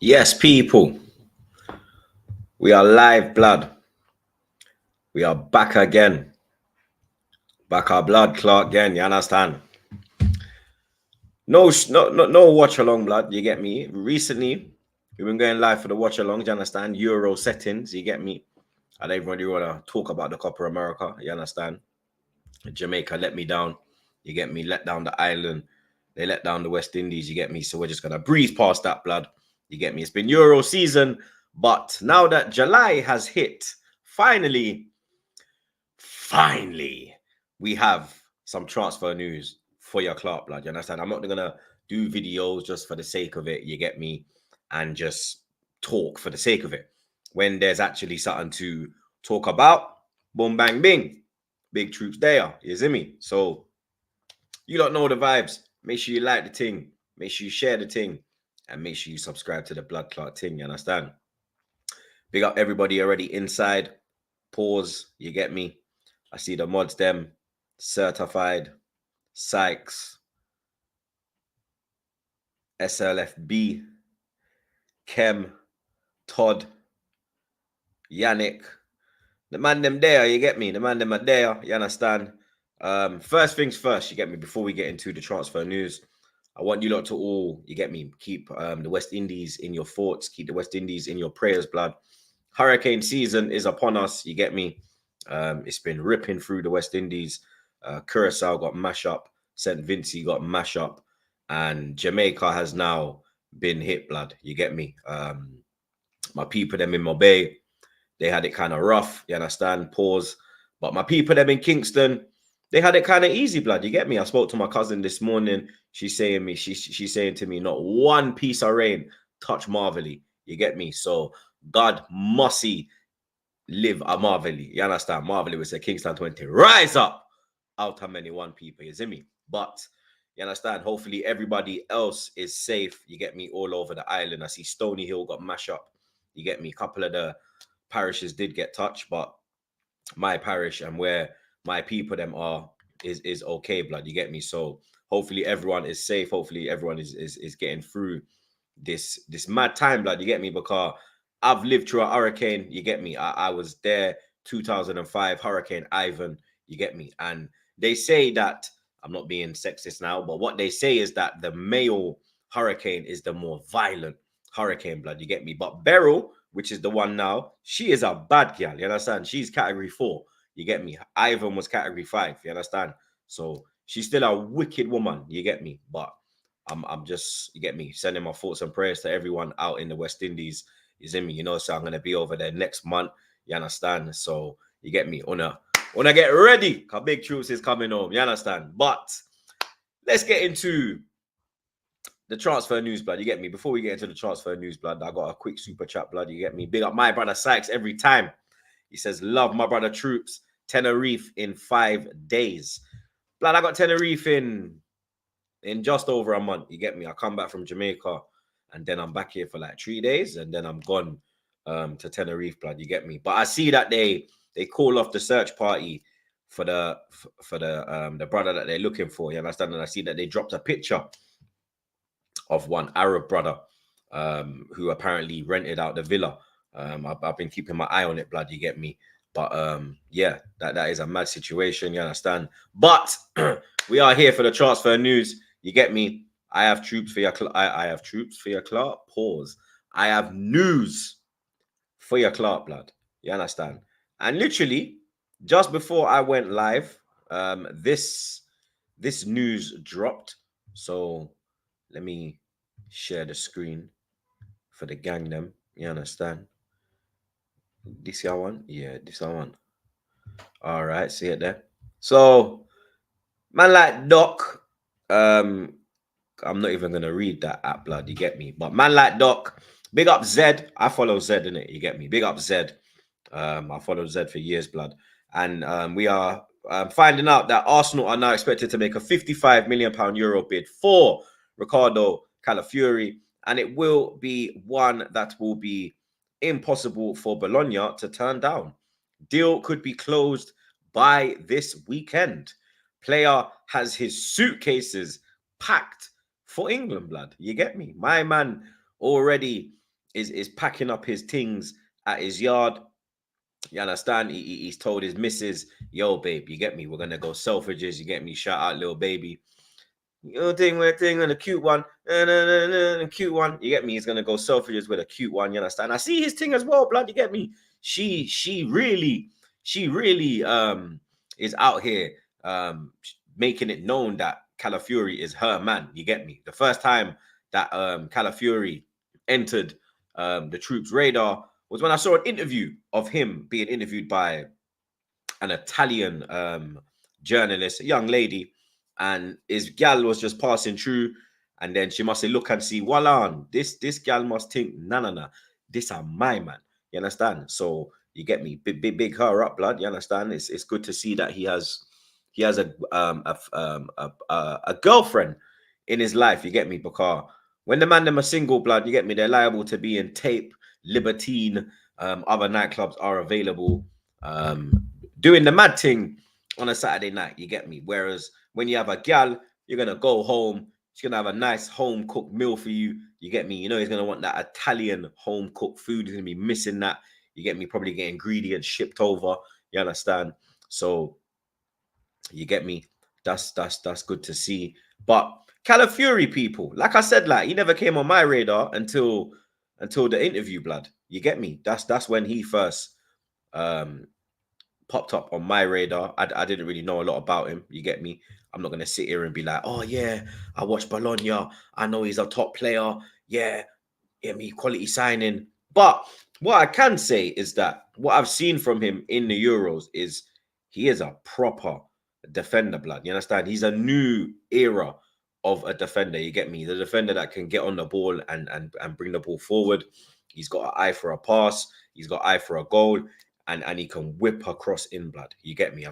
Yes, people, we are live, blood. We are back again. Back our blood clot again, you understand? No watch along, blood, you get me? Recently, we've been going live for the watch along, you understand? Euro settings, you get me? I don't even really want to talk about the Copa America, you understand? Jamaica let me down, you get me? Let down the island, they let down the West Indies, you get me? So we're just going to breeze past that, blood, you get me? It's been Euro season, but now that July has hit, finally, we have some transfer news for your club, blood. You understand? I'm not gonna do videos just for the sake of it, you get me, and just talk for the sake of it. When there's actually something to talk about, boom, bang, bing, big troops there, you see me? So you don't know the vibes. Make sure you like the thing, make sure you share the thing, and make sure you subscribe to the blood clot thing, you understand? Big up everybody already inside. Pause, you get me? I see the mods, them certified, Sykes, SLFB, Kem, Todd, Yannick. The man them there, you get me? The man them are there, you understand? First things first, you get me? Before we get into the transfer news, I want you lot to all, you get me? Keep the West Indies in your thoughts, keep the West Indies in your prayers, blood. Hurricane season is upon us, you get me? It's been ripping through the West Indies. Curacao got mash up, St. Vincent got mash up, and Jamaica has now been hit, blood. You get me? My people them in Mobay, they had it kind of rough, you understand? Pause. But my people them in Kingston, they had it kind of easy, blood. You get me? I spoke to my cousin this morning. She's saying to me, not one piece of rain touch Marvelly. You get me? So God mussy live a Marvelly. You understand? Marvelly was a Kingston 20. Rise up out of many one people. You see me? But you understand? Hopefully everybody else is safe. You get me? All over the island. I see Stony Hill got mash up. You get me? A couple of the parishes did get touched, but my parish and where my people them are is okay, blood. You get me? So hopefully everyone is safe. Hopefully everyone is getting through this mad time, blood. You get me? Because I've lived through a hurricane. You get me? I was there 2005 Hurricane Ivan. You get me? And they say that I'm not being sexist now, but what they say is that the male hurricane is the more violent hurricane, blood. You get me? But Beryl, which is the one now, she is a bad girl. You understand? She's category 4. You get me? Ivan was category 5. You understand? So she's still a wicked woman. You get me? But I'm just, you get me, sending my thoughts and prayers to everyone out in the West Indies. You see me? You know, so I'm gonna be over there next month. You understand? So you get me? Wanna get ready, cause Big Troops is coming home. You understand? But let's get into the transfer news, blood. You get me? Before we get into the transfer news, blood, I got a quick super chat, blood. You get me? Big up my brother Sykes every time. He says, love my brother Troops. Tenerife in 5 days. Blood, I got Tenerife in just over a month. You get me? I come back from Jamaica and then I'm back here for like 3 days and then I'm gone to Tenerife, blood. You get me? But I see that they call off the search party for the brother that they're looking for. You understand? And I see that they dropped a picture of one Arab brother who apparently rented out the villa. I've been keeping my eye on it, blood. You get me? But yeah, that is a mad situation. You understand? But we are here for the transfer news. You get me? I have troops for your I have troops for your Clark. Pause. I have news for your Clark, blood. You understand? And literally, just before I went live, this news dropped. So let me share the screen for the gang them. You understand? This your one? Yeah, this one. All right, see it there. So, man like Doc, I'm not even gonna read that at blood, you get me? But man like Doc, big up Zed. I follow Zed in it, you get me? Big up Zed. I followed Zed for years, blood. And we are finding out that Arsenal are now expected to make a £55 million euro bid for Ricardo Calafiori, and it will be one that will be impossible for Bologna to turn down. Deal could be closed by this weekend. Player has his suitcases packed for England, blood. You get me? My man already is packing up his things at his yard. You understand? He's told his missus, yo, babe, you get me? We're going to go Selfridges. You get me? Shout out, little baby. You know, thing, and a cute one. A cute one. You get me? He's going to go Selfridges with a cute one. You understand? I see his thing as well, blood. You get me? She really is out here making it known that Calafiori is her man. You get me? The first time that Calafiori entered the troops' radar was when I saw an interview of him being interviewed by an Italian journalist, a young lady, and his gal was just passing through, and then she must say, look and see, Wallan, this gal must think, nah, this are my man. You understand? So you get me, big her up, blood. You understand? It's good to see that he has a girlfriend in his life. You get me? Because when the man them are single, blood, you get me, they're liable to be in tape, libertine, other nightclubs are available, doing the mad thing on a Saturday night. You get me? Whereas when you have a gal, you're gonna go home. She's gonna have a nice home cooked meal for you. You get me? You know he's gonna want that Italian home cooked food. He's gonna be missing that. You get me? Probably get ingredients shipped over. You understand? So you get me? That's good to see. But Calafiori, people, like I said, like he never came on my radar until the interview, blood. You get me? That's when he first popped up on my radar. I didn't really know a lot about him. You get me? I'm not gonna sit here and be like, oh yeah, I watched Bologna. I know he's a top player. Yeah, me quality signing. But what I can say is that what I've seen from him in the Euros is he is a proper defender, blood. You understand? He's a new era of a defender. You get me? The defender that can get on the ball and bring the ball forward. He's got an eye for a pass. He's got eye for a goal, and he can whip across in, blood. You get me?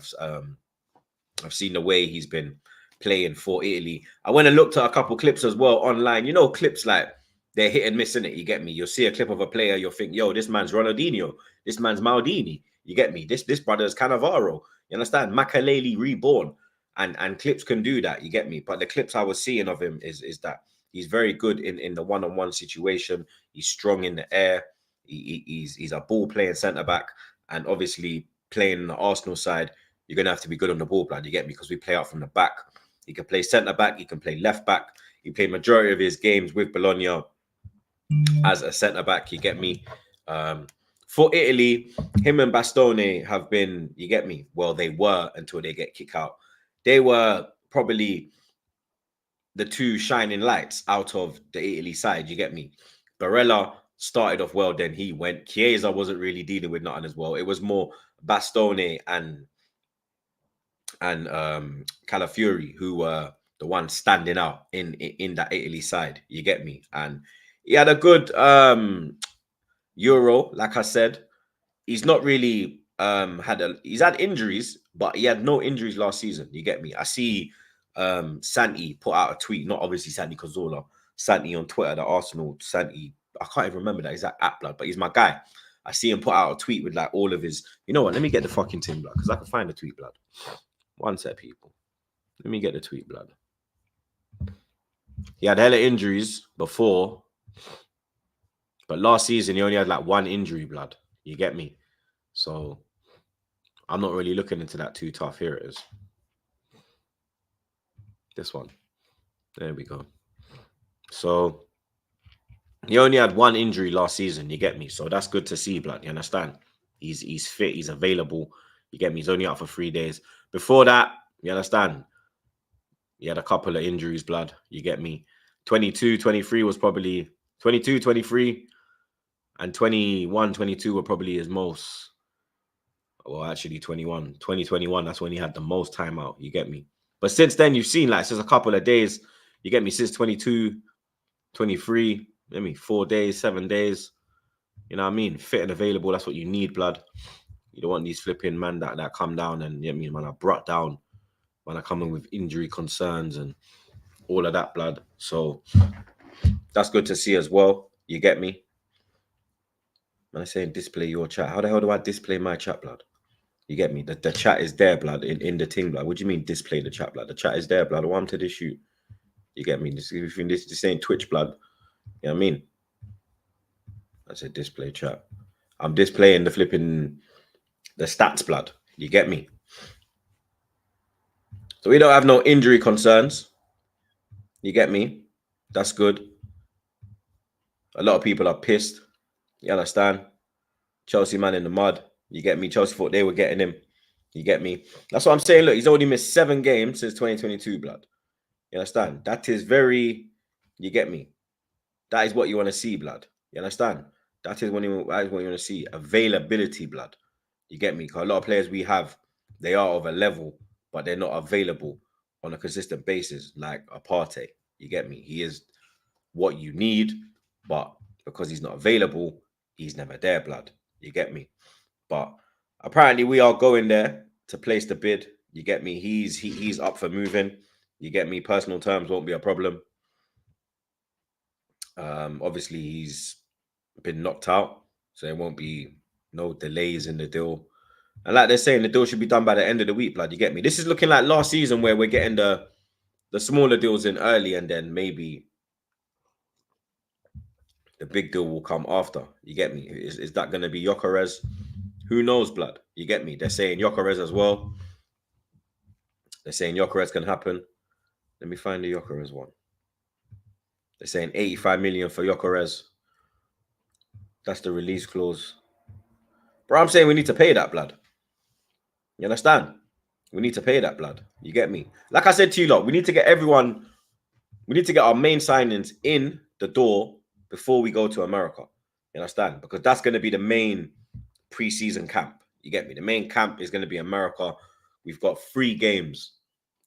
I've seen the way he's been playing for Italy. I went and looked at a couple clips as well online. You know, clips like they're hit and miss, in it. You get me? You'll see a clip of a player, you'll think, yo, this man's Ronaldinho, this man's Maldini. You get me? This brother's Cannavaro. You understand? Makaleli reborn. And clips can do that. You get me? But the clips I was seeing of him is that he's very good in the one-on-one situation. He's strong in the air. He's a ball playing centre back, and obviously playing on the Arsenal side, you're gonna have to be good on the ball, blood. You get me? Because we play out from the back. He can play centre back. He can play left back. He played majority of his games with Bologna as a centre back. You get me? For Italy, him and Bastoni have been, you get me? Well, they were until they get kicked out. They were probably the two shining lights out of the Italy side. You get me? Barella started off well, then he went. Chiesa wasn't really dealing with nothing as well. It was more Bastoni and Calafiori who were the ones standing out in that Italy side. You get me? And he had a good Euro, like I said. He's not really he's had injuries, but he had no injuries last season. You get me? I see Santi put out a tweet, not obviously Santi Cazorla, Santi on Twitter, the Arsenal Santi. I can't even remember that exact app, blood, but he's my guy. I see him put out a tweet with like all of his. You know what? Let me get the fucking thing, blood, because I can find the tweet, blood. One set, people. Let me get the tweet, blood. He had hella injuries before, but last season he only had like one injury, blood. You get me? So I'm not really looking into that too tough. Here it is. This one. There we go. So he only had one injury last season. You get me? So that's good to see, blood. You understand? He's fit. He's available. You get me? He's only out for 3 days. Before that, you understand? He had a couple of injuries, blood. You get me? 22, 23 was probably 22, 23, and 21, 22 were probably his most. Well, actually 2021, that's when he had the most time out. You get me? But since then, you've seen like since a couple of days, you get me, since 22, 23, 4 days, 7 days. You know what I mean? Fit and available. That's what you need, blood. You don't want these flipping man that come down and, you know what I mean, man, are brought down when I come in with injury concerns and all of that, blood. So that's good to see as well. You get me? Man, I'm saying display your chat. How the hell do I display my chat, blood? You get me? The chat is there, blood, in the thing, blood. What do you mean display the chat, blood? The chat is there, blood. Welcome to this shoot. You get me? This ain't Twitch, blood. You know what I mean? I said display chat. I'm displaying the stats, blood. You get me? So we don't have no injury concerns. You get me? That's good. A lot of people are pissed. You understand? Chelsea man in the mud. You get me? Chelsea thought they were getting him. You get me? That's what I'm saying. Look, he's only missed 7 games since 2022, blood. You understand? That is very, you get me? That is what you want to see, blood. You understand? That is what you want to see. Availability, blood. You get me? Because a lot of players we have, they are of a level, but they're not available on a consistent basis, like a Partey. You get me? He is what you need, but because he's not available, he's never there, blood. You get me? But apparently we are going there to place the bid. You get me? He's up for moving. You get me? Personal terms won't be a problem. Obviously he's been knocked out, so there won't be no delays in the deal. And like they're saying, the deal should be done by the end of the week, blood. You get me? This is looking like last season where we're getting the smaller deals in early, and then maybe the big deal will come after. You get me? Is that going to be Gyökeres? Who knows, blood? You get me? They're saying Gyökeres as well. They're saying Gyökeres can happen. Let me find the Gyökeres one. They're saying 85 million for Gyökeres. That's the release clause. Bro, I'm saying we need to pay that, blood. You understand? We need to pay that, blood. You get me? Like I said to you lot, we need to get everyone, we need to get our main signings in the door before we go to America. You understand? Because that's going to be the main preseason camp. You get me? The main camp is going to be America. We've got 3 games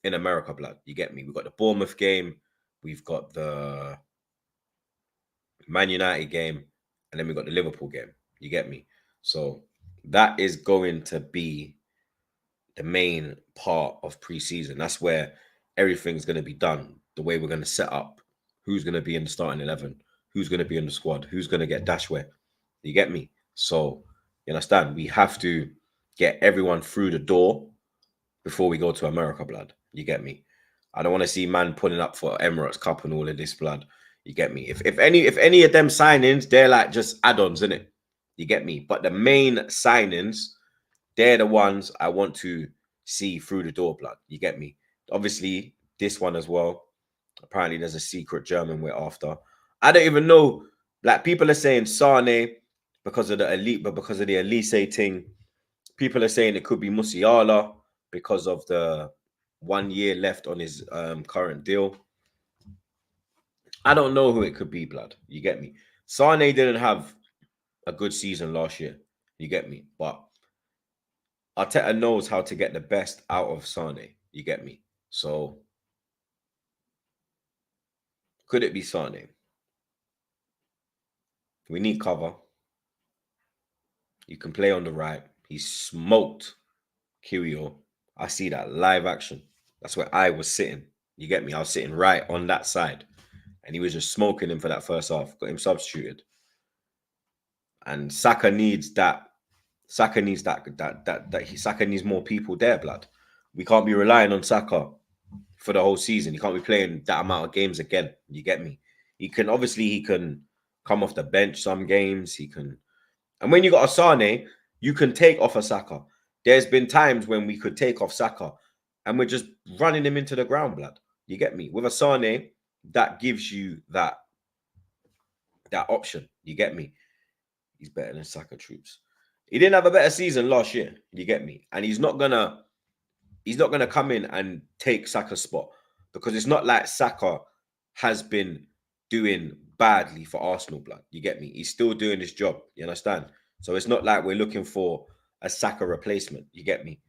in America, blood. You get me? We've got the Bournemouth game. We've got the Man United game. And then we've got the Liverpool game. You get me? So that is going to be the main part of preseason. That's where everything's going to be done. The way we're going to set up. Who's going to be in the starting 11? Who's going to be in the squad? Who's going to get dashware? You get me? So, you understand? We have to get everyone through the door before we go to America, blood. You get me? I don't want to see man putting up for Emirates Cup and all of this, blood. You get me? If any of them signings, they're like just add-ons, innit? You get me? But the main signings, they're the ones I want to see through the door, blood. You get me? Obviously, this one as well. Apparently, there's a secret German we're after. I don't even know. Like, people are saying Sane because of the elite, but because of the Elise thing. People are saying it could be Musiala because of the 1 year left on his current deal. I don't know who it could be, blood. You get me? Sane didn't have a good season last year. You get me? But Arteta knows how to get the best out of Sane. You get me? So could it be Sane? We need cover. You can play on the right. He smoked Kiwior. I see that live action. That's where I was sitting. You get me? I was sitting right on that side. And he was just smoking him for that first half. Got him substituted. And Saka needs that. Saka needs Saka needs more people there, blood. We can't be relying on Saka for the whole season. He can't be playing that amount of games again. You get me? He can come off the bench some games. He can, and when you got a Sane, you can take off a Saka. There's been times when we could take off Saka and we're just running him into the ground, blood. You get me? With a Sane, that gives you that option. You get me? He's better than Saka troops. He didn't have a better season last year. You get me? And he's not gonna come in and take Saka's spot, because it's not like Saka has been doing badly for Arsenal, blood. You get me? He's still doing his job. You understand? So it's not like we're looking for a Saka replacement. You get me?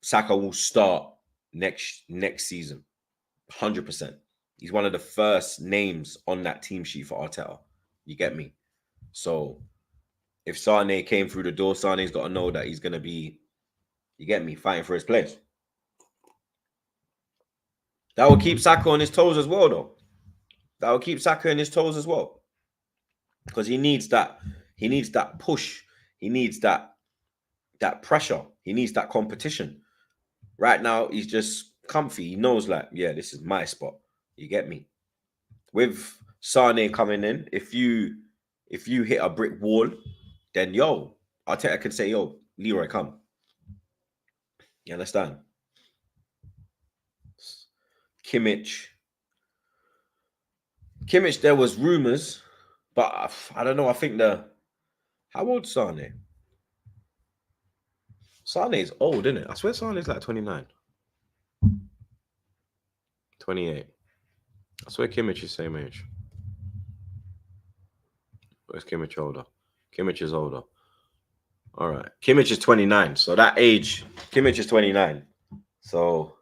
Saka will start next season, 100%. He's one of the first names on that team sheet for Arteta. You get me? So if Sane came through the door, Sane's got to know that he's going to be, you get me, fighting for his place. That will keep Saka on his toes as well, though. That will keep Saka on his toes as well. Because he needs that. He needs that push. He needs that pressure. He needs that competition. Right now, he's just comfy. He knows, like, yeah, this is my spot. You get me? With Sane coming in, if you if you hit a brick wall, then yo, Arteta can say, yo, Leroy, come. You understand? Kimmich, there was rumors, but I don't know. I think how old Sane? Sane is old, isn't it? I swear Sane is like 29. 28. I swear Kimmich is same age. Where's Kimmich older? Kimmich is older. All right. Kimmich is 29. So that age, Kimmich is 29. So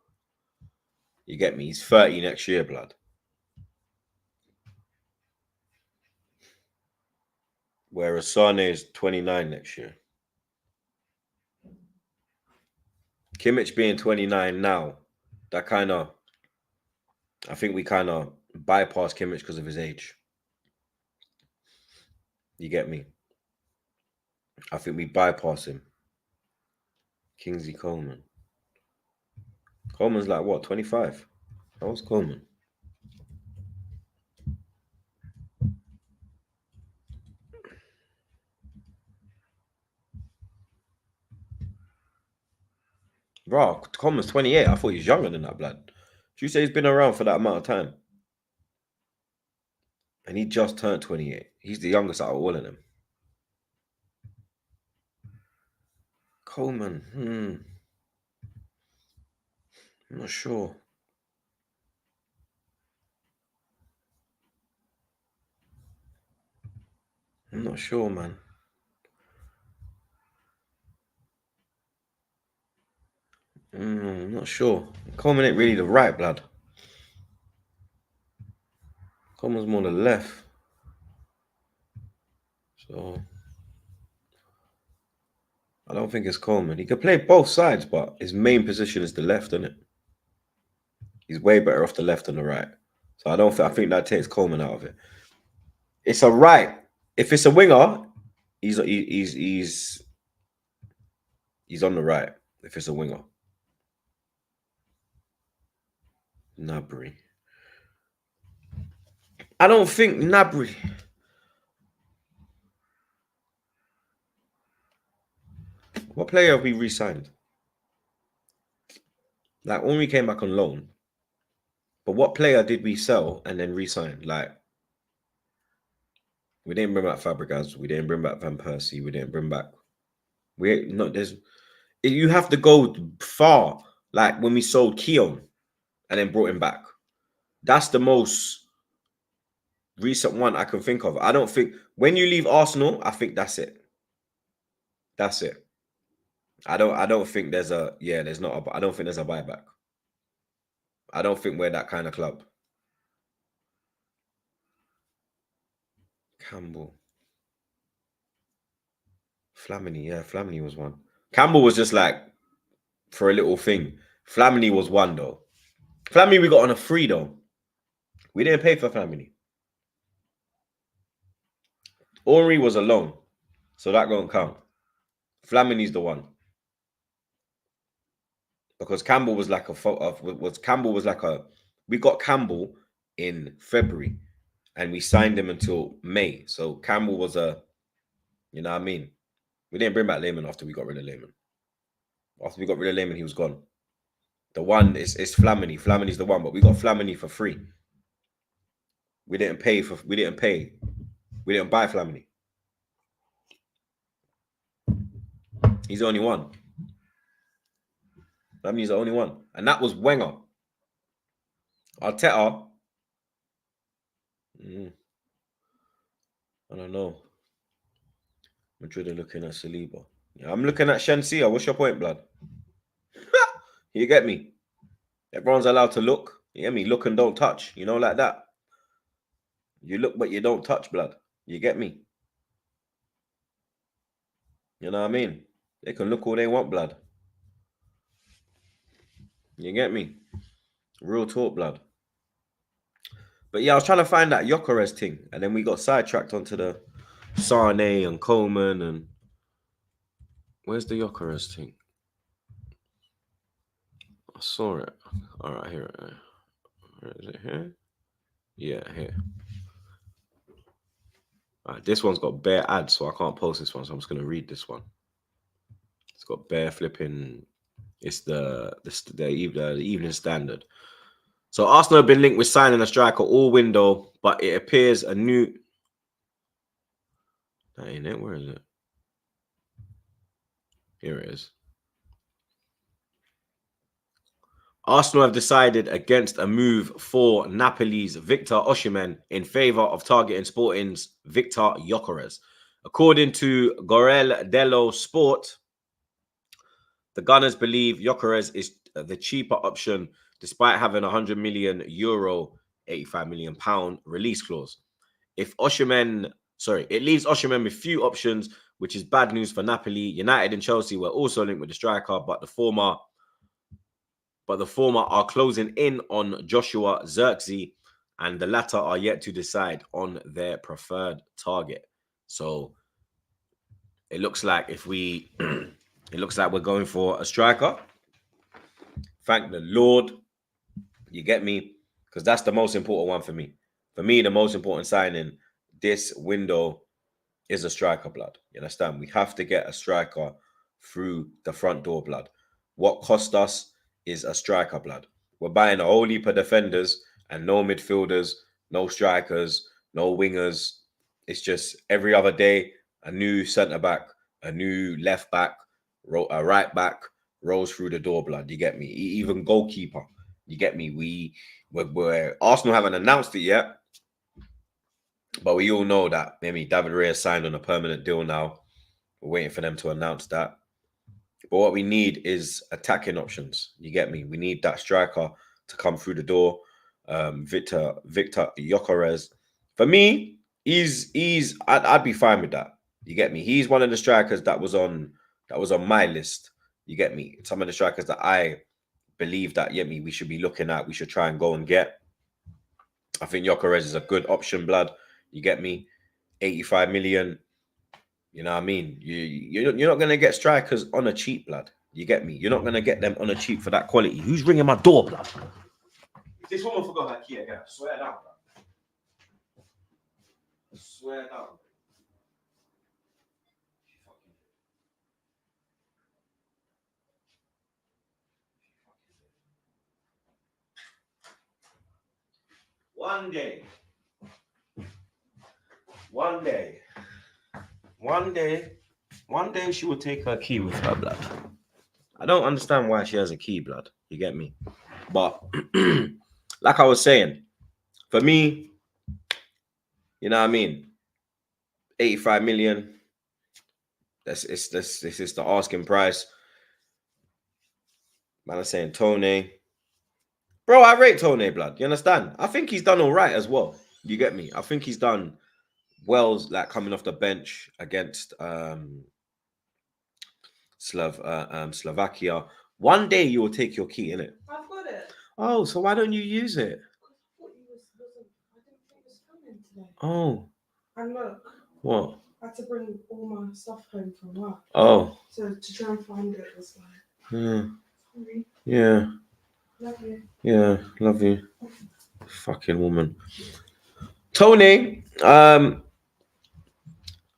you get me? He's 30 next year, blood. Whereas Sane is 29 next year. Kimmich being 29 now, that kind of, I think we kind of bypass Kimmich because of his age. You get me? I think we bypass him. Kingsley Coleman. Coleman's like what, 25? How old's Coleman? Bro, Coleman's 28. I thought he was younger than that, blood. You say he's been around for that amount of time. And he just turned 28. He's the youngest out of all of them. Coleman, I'm not sure. I'm not sure, man. I'm not sure. Coleman ain't really the right, blood. Coleman's more the left. So I don't think it's Coleman. He could play both sides, but his main position is the left, isn't it? He's way better off the left than the right. So I think that takes Coleman out of it. It's a right. If it's a winger, he's on the right. If it's a winger. Gnabry. I don't think Gnabry. What player have we re-signed? Like when we came back on loan. But what player did we sell and then re-sign? Like we didn't bring back Fabregas. We didn't bring back Van Persie. We didn't bring back. You have to go far. Like when we sold Keown and then brought him back. That's the most recent one I can think of. I don't think when you leave Arsenal, I think that's it. That's it. I don't think there's there's not I don't think there's a buyback. I don't think we're that kind of club. Campbell. Flamini, yeah, Flamini was one. Campbell was just like for a little thing. Flamini was one though. Flamini we got on a free though. We didn't pay for Flamini. Henry was a loan, so that won't count. Flamini's the one because Campbell was like we got Campbell in February and we signed him until May. So Campbell was you know what I mean? We didn't bring back Lehman after we got rid of Lehman. After we got rid of Lehman, he was gone. The one is Flamini. Flamini's the one, but we got Flamini for free. We didn't pay. We didn't buy Flamini. He's the only one. Flamini's the only one. And that was Wenger. Arteta. I don't know. Madrid are looking at Saliba. Yeah, I'm looking at Shensia. What's your point, blood? You get me? Everyone's allowed to look. You get me? Look and don't touch. You know, like that. You look, but you don't touch, blood. You get me? You know what I mean? They can look all they want, blood. You get me? Real talk, blood. But yeah, I was trying to find that Gyökeres thing, and then we got sidetracked onto the Sane and Coleman and where's the Gyökeres thing? I saw it. All right, here. Where is it? Here? Yeah, here. All right, this one's got bare ads, so I can't post this one. So I'm just gonna read this one. It's got bare flipping. It's the Evening Standard. So Arsenal have been linked with signing a striker all window, but it appears a new. That ain't it. Where is it? Here it is. Arsenal have decided against a move for Napoli's Victor Osimhen in favour of targeting Sporting's Victor Gyökeres. According to Corriere dello Sport, the Gunners believe Gyökeres is the cheaper option despite having a €100 million, £85 million release clause. It leaves Osimhen with few options, which is bad news for Napoli. United and Chelsea were also linked with the striker, but the former are closing in on Joshua Zirkzee, and the latter are yet to decide on their preferred target. So it looks like we're going for a striker. Thank the Lord. You get me? Because that's the most important one for me. For me, the most important signing this window is a striker, blood. You understand? We have to get a striker through the front door, blood. What cost us is a striker, blood. We're buying a whole heap of defenders and no midfielders, no strikers, no wingers. It's just every other day, a new centre-back, a new left-back, a right-back rolls through the door, blood. You get me? Even goalkeeper. You get me? We're Arsenal haven't announced it yet, but we all know that maybe David Raya signed on a permanent deal now. We're waiting for them to announce that. But what we need is attacking options. You get me? We need that striker to come through the door. Victor Gyökeres. For me, I'd be fine with that. You get me? He's one of the strikers that was on my list. You get me? Some of the strikers that I believe that we should be looking at. We should try and go and get. I think Gyökeres is a good option, blood. You get me? 85 million. You know what I mean? You're not going to get strikers on a cheap, blood. You get me? You're not going to get them on a cheap for that quality. Who's ringing my door, blood? This woman forgot her key again. I swear down, blood. I swear down. One day she will take her key with her, blood. I don't understand why she has a key, blood. You get me? But like I was saying, for me, you know what I mean? 85 million. This is the asking price. Man, I'm saying Tony. Bro, I rate Tony, blood. You understand? I think he's done all right as well. You get me? I think he's done well, like coming off the bench against Slovakia. One day you will take your key, innit? I've got it. Oh, so why don't you use it? I didn't think it was coming today. Oh. And look. What? I had to bring all my stuff home from work. Oh. So to try and find it was like. Yeah. Sorry. Yeah. Love you. Yeah, love you. Fucking woman. Tony,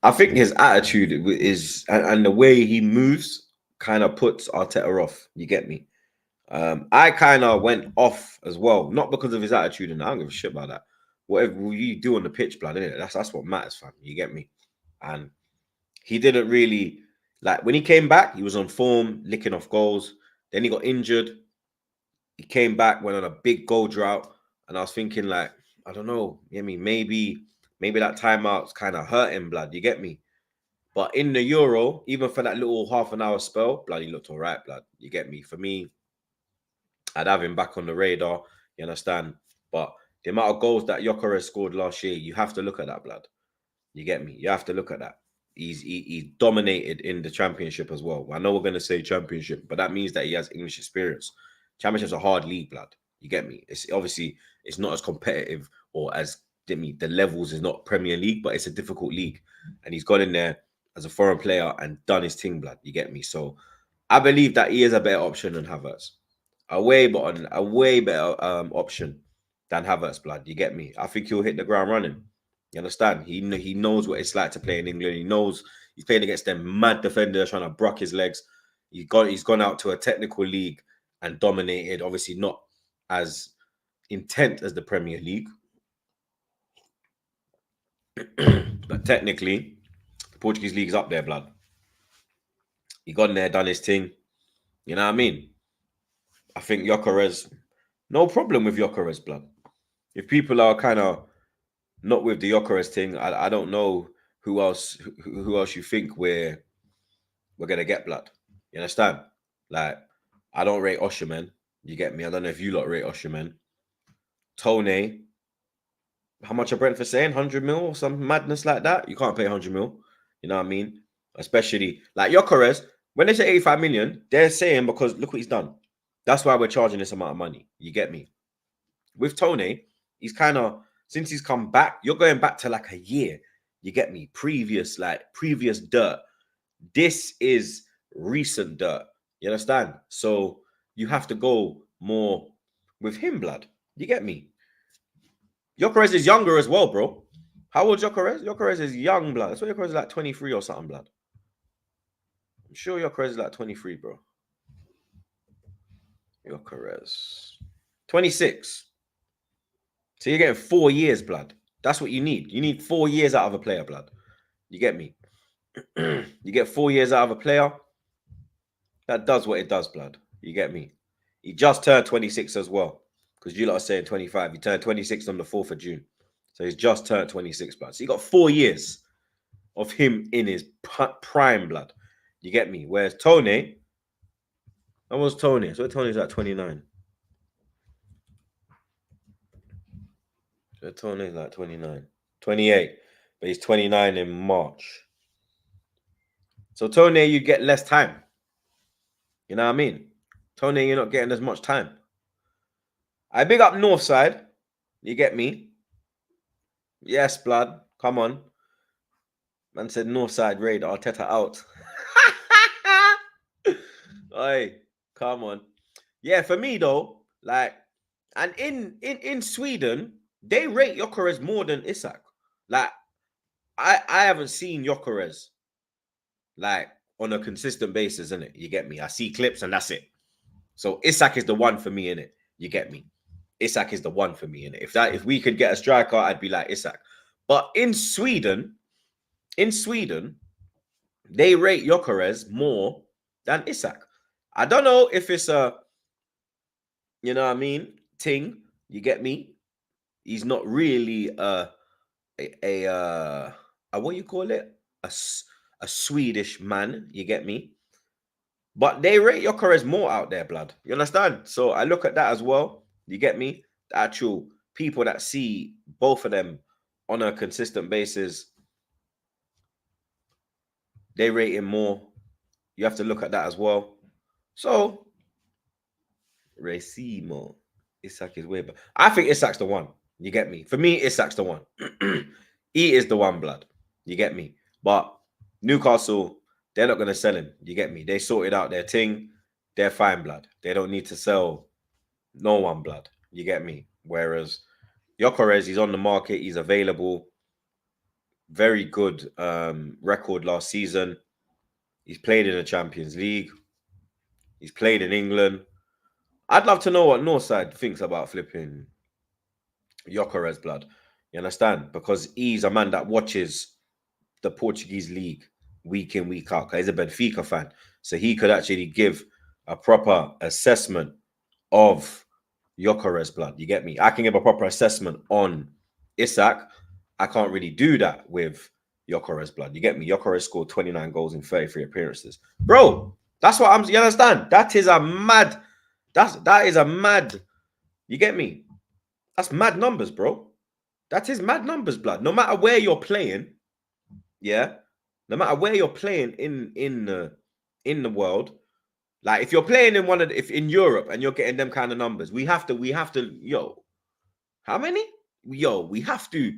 I think his attitude is and the way he moves kind of puts Arteta off. You get me? I kind of went off as well, not because of his attitude, and I don't give a shit about that. Whatever you do on the pitch, blood, innit? That's what matters, fam. You get me? And he didn't really like when he came back. He was on form, licking off goals. Then he got injured. He came back, went on a big goal drought, and I was thinking, like, I don't know, you get me? Maybe that timeout's kind of hurting, blood. You get me? But in the Euro, even for that little half an hour spell, blood, he looked all right, blood. You get me? For me, I'd have him back on the radar. You understand? But the amount of goals that Gyökeres scored last year, you have to look at that, blood. You get me? You have to look at that. He's dominated in the championship as well. I know we're going to say championship, but that means that he has English experience. Championship's a hard league, blood. You get me? It's obviously it's not as competitive or as the levels is not Premier League, but it's a difficult league. And he's gone in there as a foreign player and done his thing, blood. You get me? So I believe that he is a better option than Havertz. A way better option than Havertz, blood. You get me? I think he'll hit the ground running. You understand? He knows what it's like to play in England. He knows he's playing against them mad defenders trying to brock his legs. He's gone out to a technical league and dominated. Obviously, not as intent as the Premier League, but technically, the Portuguese league's up there, blood. He gone there, done his thing. You know what I mean? I think Gyökeres, no problem with Gyökeres, blood. If people are kind of not with the Gyökeres thing, I don't know who else you think we're gonna get, blood. You understand? Like, I don't rate Osimhen. You get me? I don't know if you lot rate Osimhen. Tony, how much are Brentford saying? 100 mil or some madness like that? You can't pay 100 mil. You know what I mean? Especially like Gyökeres, when they say 85 million, they're saying because look what he's done. That's why we're charging this amount of money. You get me? With Tony, he's kind of, since he's come back, you're going back to like a year. You get me? Previous dirt. This is recent dirt. You understand? So you have to go more with him, blood. You get me? Gyökeres is younger as well, bro. How old Gyökeres? Gyökeres is young, blood. That's why Gyökeres is like 23 or something, blood. I'm sure Gyökeres is like 23, bro. Gyökeres. 26. So you're getting 4 years, blood. That's what you need. You need 4 years out of a player, blood. You get me? You get 4 years out of a player. That does what it does, blood. You get me? He just turned 26 as well. Because you lot are saying 25. He turned 26 on the 4th of June. So he's just turned 26, blood. So you got 4 years of him in his prime, blood. You get me? Whereas Tony, that was Tony. So Tony's like 29. So Tony's like 29. 28. But he's 29 in March. So Tony, you get less time. You know what I mean? Tony, you're not getting as much time. I big up Northside. You get me? Yes, blood. Come on. Man said Northside raid. Arteta out. Oi, come on. Yeah, for me though, like, and in Sweden, they rate Gyökeres more than Isak. Like, I haven't seen Gyökeres like on a consistent basis, innit? You get me? I see clips and that's it. So Isak is the one for me, innit? You get me? Isak is the one for me, innit? If we could get a striker, I'd be like Isak. But in Sweden, they rate Gyökeres more than Isak. I don't know if it's a, you know what I mean, thing. You get me? He's not really a what you call it? A Swedish man. You get me? But they rate Gyökeres more out there, blood. You understand? So I look at that as well. You get me? The actual people that see both of them on a consistent basis, they rate him more. You have to look at that as well. So, Racimo. Isak is way better. I think Isak's the one. You get me? For me, Isak's the one. He is the one, blood. You get me? But Newcastle, they're not going to sell him. You get me? They sorted out their thing. They're fine, blood. They don't need to sell no one, blood. You get me? Whereas Gyökeres, he's on the market. He's available. Very good record last season. He's played in the Champions League. He's played in England. I'd love to know what Northside thinks about flipping Gyökeres, blood. You understand? Because he's a man that watches the Portuguese league week in, week out. He's a Benfica fan. So he could actually give a proper assessment of Gyökeres, blood. You get me? I can give a proper assessment on Isak. I can't really do that with Gyökeres, blood. You get me? Gyökeres scored 29 goals in 33 appearances. Bro, that's what you understand? That is a mad, that is a mad, you get me? That's mad numbers, bro. That is mad numbers, blood. No matter where you're playing, yeah, no matter where you're playing in the world, like if you're playing in if in Europe and you're getting them kind of numbers, we have to, yo, how many? Yo, we have to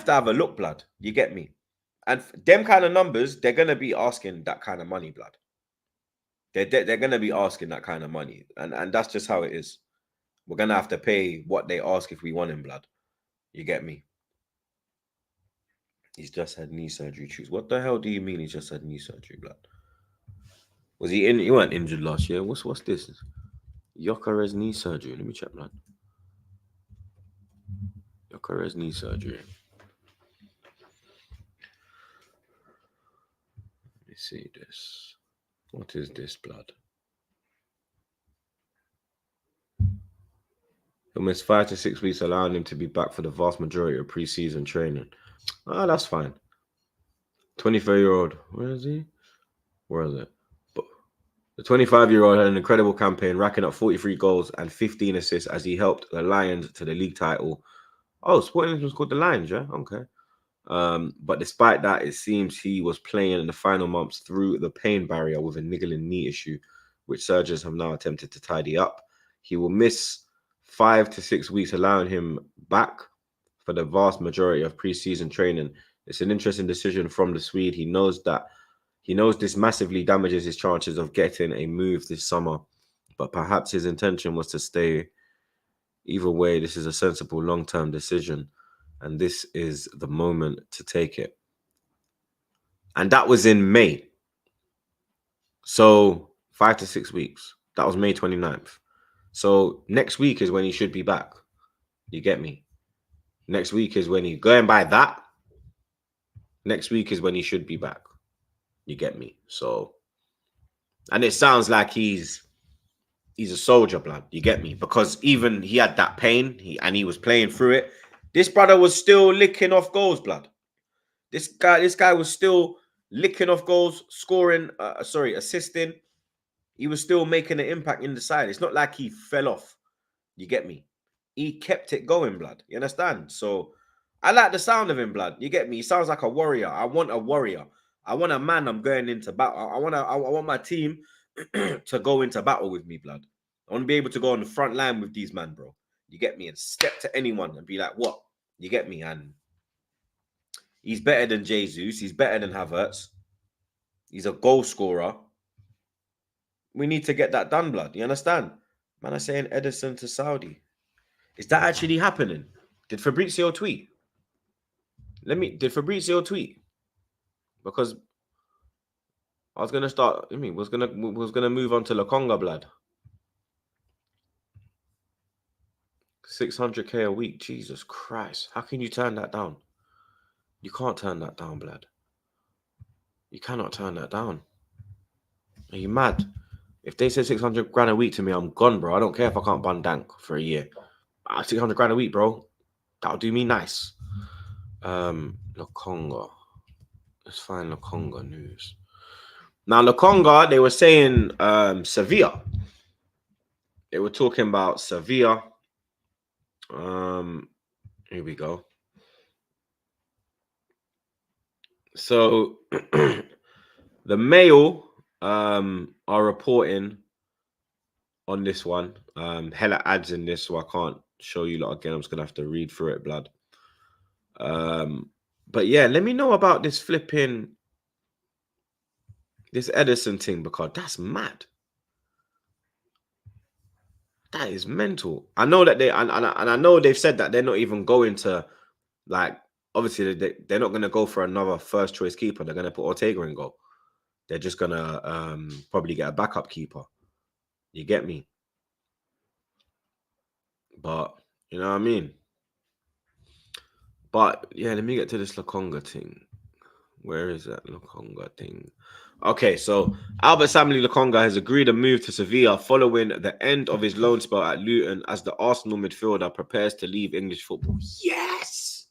have a look, blood. You get me? And them kind of numbers, they're gonna be asking that kind of money, blood. They're gonna be asking that kind of money, and that's just how it is. We're gonna have to pay what they ask if we want him, blood. You get me? He's just had knee surgery. Choose. What the hell do you mean he's just had knee surgery, blood? Was he in? He weren't injured last year. What's this? Gyökeres knee surgery. Let me check, man. Gyökeres knee surgery. Let me see this. What is this, blood? He'll miss 5 to 6 weeks, allowing him to be back for the vast majority of preseason training. Ah, that's fine. 24-year-old. Where is he? Where is it? The 25-year-old had an incredible campaign, racking up 43 goals and 15 assists as he helped the Lions to the league title. Oh, Sporting was called the Lions, yeah? Okay. But despite that, it seems he was playing in the final months through the pain barrier with a niggling knee issue, which surgeons have now attempted to tidy up. He will miss 5 to 6 weeks, allowing him back for the vast majority of preseason training. It's an interesting decision from the Swede. He knows this massively damages his chances of getting a move this summer, but perhaps his intention was to stay. Either way, this is a sensible long-term decision, and this is the moment to take it. And that was in May. So 5 to 6 weeks. That was May 29th. So next week is when he should be back. You get me? Next week is when he, going by that, next week is when he should be back. You get me? So, and it sounds like he's a soldier, blood. You get me? Because even he had that pain, he was playing through it. This brother was still licking off goals, blood. This guy was still licking off goals, scoring, assisting. He was still making an impact in the side. It's not like he fell off. You get me? He kept it going, blood. You understand? So I like the sound of him, blood. You get me? He sounds like a warrior. I want a warrior. I want a man I'm going into battle. I want my team to go into battle with me, blood. I want to be able to go on the front line with these men, bro. You get me? And step to anyone and be like, what? You get me? And he's better than Jesus. He's better than Havertz. He's a goal scorer. We need to get that done, blood. You understand? Man, I'm saying Ederson to Saudi. Is that actually happening? Did Fabrizio tweet? Did Fabrizio tweet? Because I was gonna start. Was gonna move on to Lokonga, blood. 600k a week. Jesus Christ! How can you turn that down? You can't turn that down, blood. You cannot turn that down. Are you mad? If they said 600 grand a week to me, I'm gone, bro. I don't care if I can't bun dank for a year. 600 grand a week, bro. That'll do me nice. Lokonga. Let's find Lokonga news. Now, Lokonga, they were saying Sevilla. They were talking about Sevilla. Here we go. So the Mail are reporting on this one. Hella ads in this, so I can't show you lot again. I'm just gonna have to read through it, blood. But yeah, let me know about this this Ederson thing, because that's mad. That is mental. I know that I know they've said that they're not even going to, like, obviously they're not going to go for another first choice keeper. They're going to put Ortega in goal. They're just going to probably get a backup keeper. You get me? But, you know what I mean? But, yeah, let me get to this Lokonga thing. Where is that Lokonga thing? Okay, so Albert Samuel Lokonga has agreed a move to Sevilla following the end of his loan spell at Luton as the Arsenal midfielder prepares to leave English football. Yes!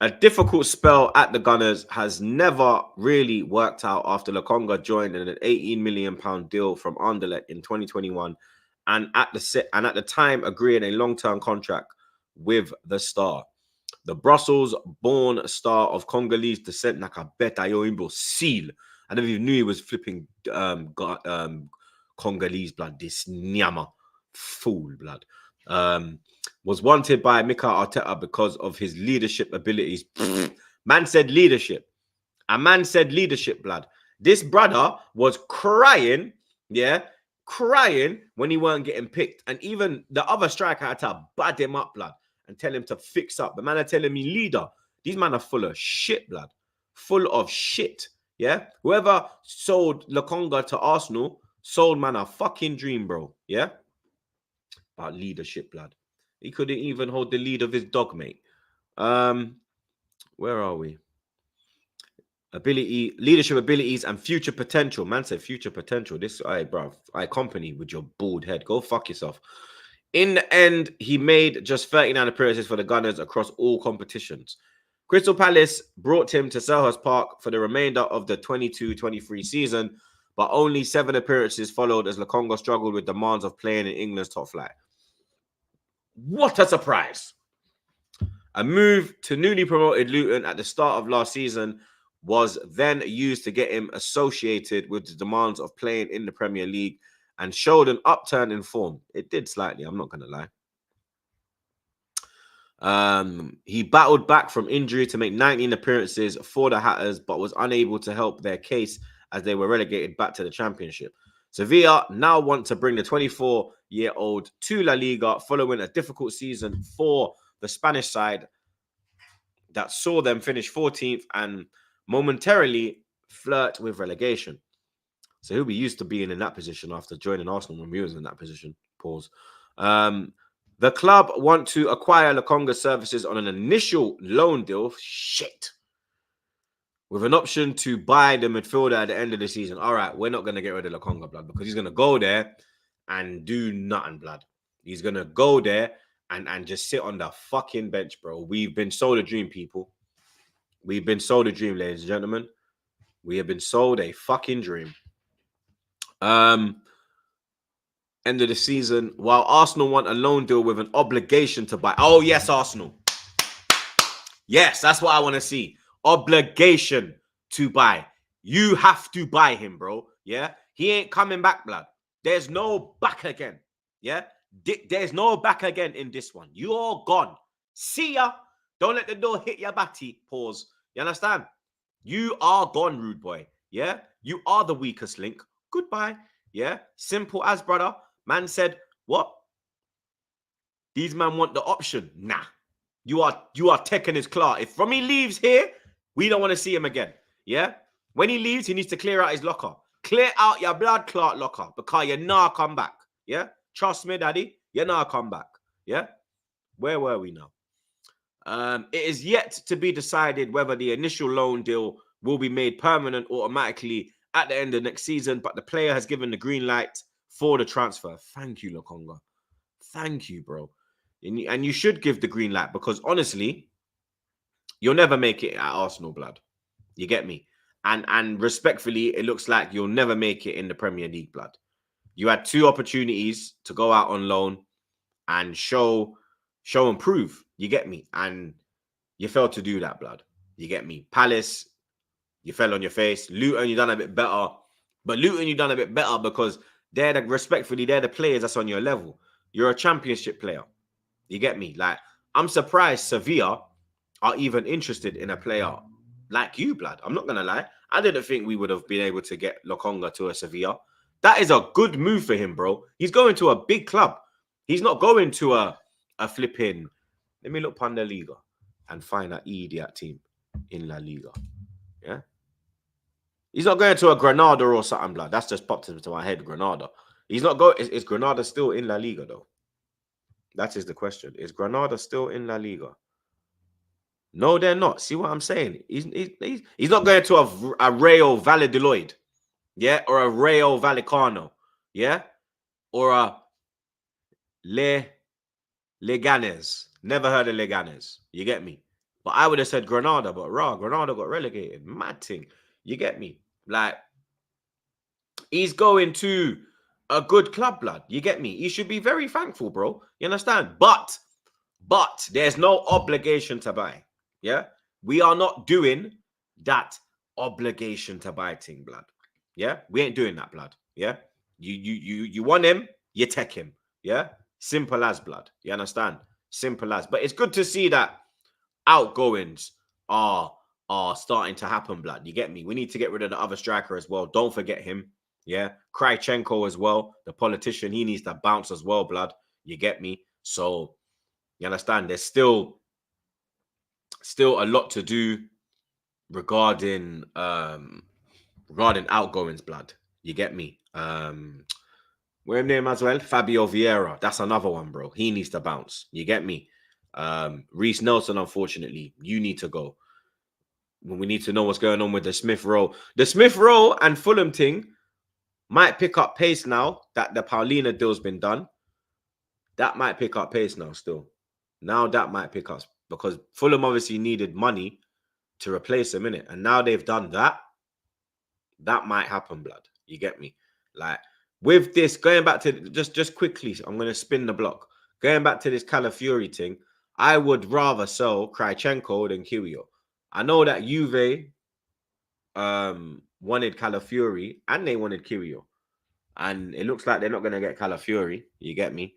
A difficult spell at the Gunners has never really worked out after Lokonga joined in an £18 million deal from Anderlecht in 2021 and at the time agreeing a long-term contract with the Star. The Brussels-born star of Congolese descent, Nakabeta Seal. I never even knew he was flipping Congolese, blood. This Nyama fool, blood. Was wanted by Mikel Arteta because of his leadership abilities. Man said leadership. A man said leadership, blood. This brother was crying, crying when he weren't getting picked. And even the other striker had to bad him up, blood, and tell him to fix up. The man are telling me leader. These men are full of shit, blood. Full of shit. Yeah? Whoever sold Lokonga to Arsenal sold man a fucking dream, bro. Yeah? About leadership, blood. He couldn't even hold the lead of his dog, mate. Where are we? Leadership abilities and future potential. Man said future potential. This, bro, company with your bald head. Go fuck yourself. In the end, he made just 39 appearances for the Gunners across all competitions. Crystal Palace brought him to Selhurst Park for the remainder of the 22-23 season, but only 7 appearances followed as Lokonga struggled with demands of playing in England's top flight. What a surprise! A move to newly promoted Luton at the start of last season was then used to get him associated with the demands of playing in the Premier League and showed an upturn in form. It did slightly, I'm not going to lie. He battled back from injury to make 19 appearances for the Hatters, but was unable to help their case as they were relegated back to the Championship. Sevilla now want to bring the 24-year-old to La Liga following a difficult season for the Spanish side that saw them finish 14th and momentarily flirt with relegation. So he'll be used to being in that position after joining Arsenal when we was in that position. Pause. The club want to acquire Lokonga's services on an initial loan deal. Shit. With an option to buy the midfielder at the end of the season. All right, we're not going to get rid of Lokonga, blood, because he's going to go there and do nothing, blood. He's going to go there and just sit on the fucking bench, bro. We've been sold a dream, people. We've been sold a dream, ladies and gentlemen. We have been sold a fucking dream. End of the season, while Arsenal want a loan deal with an obligation to buy. Oh, yes, Arsenal. Yes, that's what I want to see. Obligation to buy. You have to buy him, bro. Yeah? He ain't coming back, blood. There's no back again. Yeah? There's no back again in this one. You're gone. See ya. Don't let the door hit your batty. Pause. You understand? You are gone, rude boy. Yeah? You are the weakest link. Goodbye. Yeah? Simple as, brother. Man said, what? These men want the option. Nah. You are taking his claw. If Romy leaves here, we don't want to see him again. Yeah? When he leaves, he needs to clear out his locker. Clear out your blood clot locker because you're not come back. Yeah? Trust me, daddy. You're not come back. Yeah? Where were we now? It is yet to be decided whether the initial loan deal will be made permanent automatically at the end of next season, but the player has given the green light for the transfer. Thank you, Lokonga. Thank you, bro. And you should give the green light because, honestly, you'll never make it at Arsenal, blood. You get me? And respectfully, it looks like you'll never make it in the Premier League, blood. You had 2 opportunities to go out on loan and show and prove. You get me? And you failed to do that, blood. You get me? Palace, you fell on your face. Luton, you done a bit better. But Luton, you done a bit better because they're the players that's on your level. You're a championship player. You get me? Like, I'm surprised Sevilla are even interested in a player like you, blood. I'm not going to lie. I didn't think we would have been able to get Lokonga to a Sevilla. That is a good move for him, bro. He's going to a big club. He's not going to a flipping... Let me look upon the Liga and find an idiot team in La Liga. Yeah? He's not going to a Granada or something, blood. That's just popped into my head, Granada. He's not going... Is Granada still in La Liga, though? That is the question. Is Granada still in La Liga? No, they're not. See what I'm saying? He's not going to a Rayo Valladolid. Yeah? Or a Rayo Vallecano. Yeah? Or a Leganes. Never heard of Leganes. You get me? But I would have said Granada, but Granada got relegated. Mad thing. You get me? Like, he's going to a good club, blood. You get me? You should be very thankful, bro. You understand? But there's no obligation to buy. Yeah? We are not doing that obligation to buy thing, blood. Yeah? We ain't doing that, blood. Yeah? You want him, you take him. Yeah? Simple as, blood. You understand? Simple as. But it's good to see that outgoings are starting to happen, blood. You get me? We need to get rid of the other striker as well. Don't forget him. Yeah? Krychenko as well. The politician, he needs to bounce as well, blood. You get me? So, you understand? There's still still a lot to do regarding outgoings, blood. You get me? Where name as well? Fabio Vieira. That's another one, bro. He needs to bounce. You get me? Reece Nelson, unfortunately, you need to go. We need to know what's going on with the Smith Rowe. The Smith Rowe and Fulham thing might pick up pace now that the Paulina deal's been done. That might pick up pace now still. Now that might pick up because Fulham obviously needed money to replace him, innit? And now they've done that. That might happen, blood. You get me? Like, with this, going back to just quickly, I'm going to spin the block. Going back to this Calafiori thing, I would rather sell Krychenko than Kiwior. I know that Juve wanted Calafiori and they wanted Kiwior. And it looks like they're not going to get Calafiori. You get me?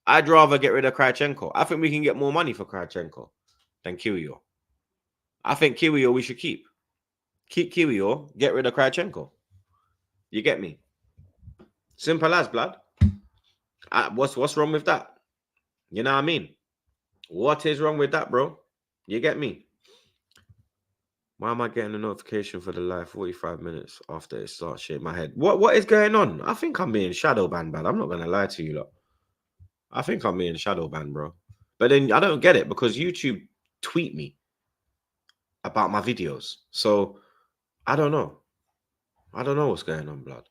I'd rather get rid of Krychenko. I think we can get more money for Krychenko than Kiwior. I think Kiwior we should keep. Keep Kiwior, get rid of Krychenko. You get me? Simple as, blood. What's wrong with that? You know what I mean? What is wrong with that, bro? You get me? Why am I getting a notification for the live 45 minutes after it starts shaking my head? What is going on? I think I'm being shadow banned, man. I'm not going to lie to you, lot. I think I'm being shadow banned, bro. But then I don't get it because YouTube tweet me about my videos. So I don't know. I don't know what's going on, blood.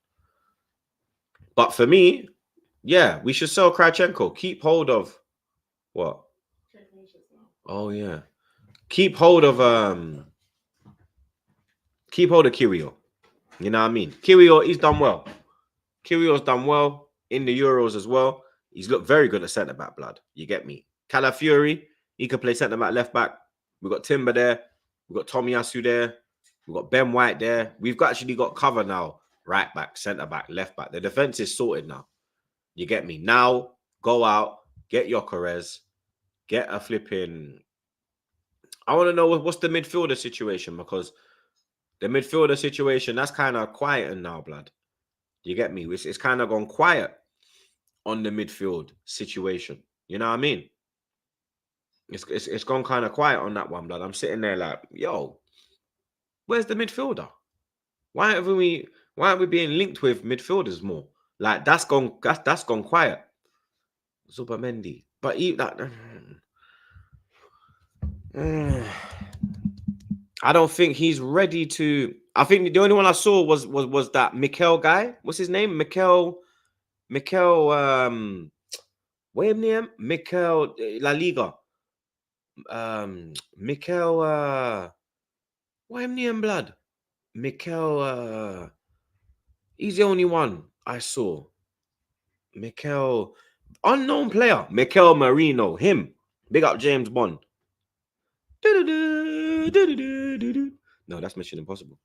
But for me, yeah, we should sell Krychenko. Keep hold of what? Oh yeah. Keep hold of Kiwior. You know what I mean? Kiwior, he's done well. Kiwior's done well in the Euros as well. He's looked very good at centre back, blood. You get me? Calafiori, he can play centre back, left back. We've got Timber there. We've got Tomiyasu there. We've got Ben White there. We've actually got cover now. Right back, centre back, left back. The defense is sorted now. You get me? Now, go out, get Gyökeres, get a flipping... I want to know what's the midfielder situation because the midfielder situation, that's kind of quiet now, blood. You get me? It's kind of gone quiet on the midfield situation. You know what I mean? It's gone kind of quiet on that one, blood. I'm sitting there like, yo, where's the midfielder? Why aren't we being linked with midfielders more? Like that's gone quiet. Zubamendi, but I don't think he's ready to. I think the only one I saw was that Mikel guy. What's his name? Mikel. What's his name? Mikel La Liga. Mikel. What's his name? Blood. Mikel. He's the only one I saw. Mikel. Unknown player. Mikel Marino. Him. Big up James Bond. No, that's Mission Impossible.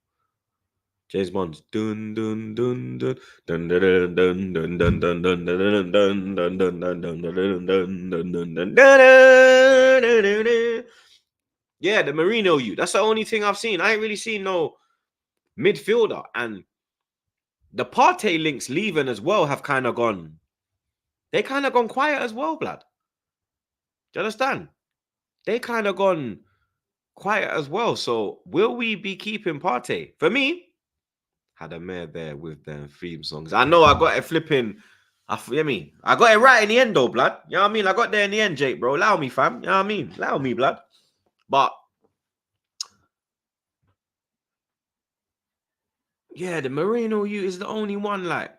James Bond. Dun dun dun dun dun dun dun dun dun dun dun dun dun dun dun dun dun dun dun. Yeah, the Marino you. That's the only thing I've seen. I ain't really seen no midfielder. And the Partey links leaving as well have kind of gone. They kind of gone quiet as well, blood. Do you understand? They kind of gone quiet as well. So will we be keeping Partey? For me, had a mare there with them theme songs. I know I got it flipping. I got it right in the end though, blood. You know what I mean? I got there in the end, Jake, bro. Allow me, fam. You know what I mean? Allow me, blood. But yeah, the Marino you is the only one. Like,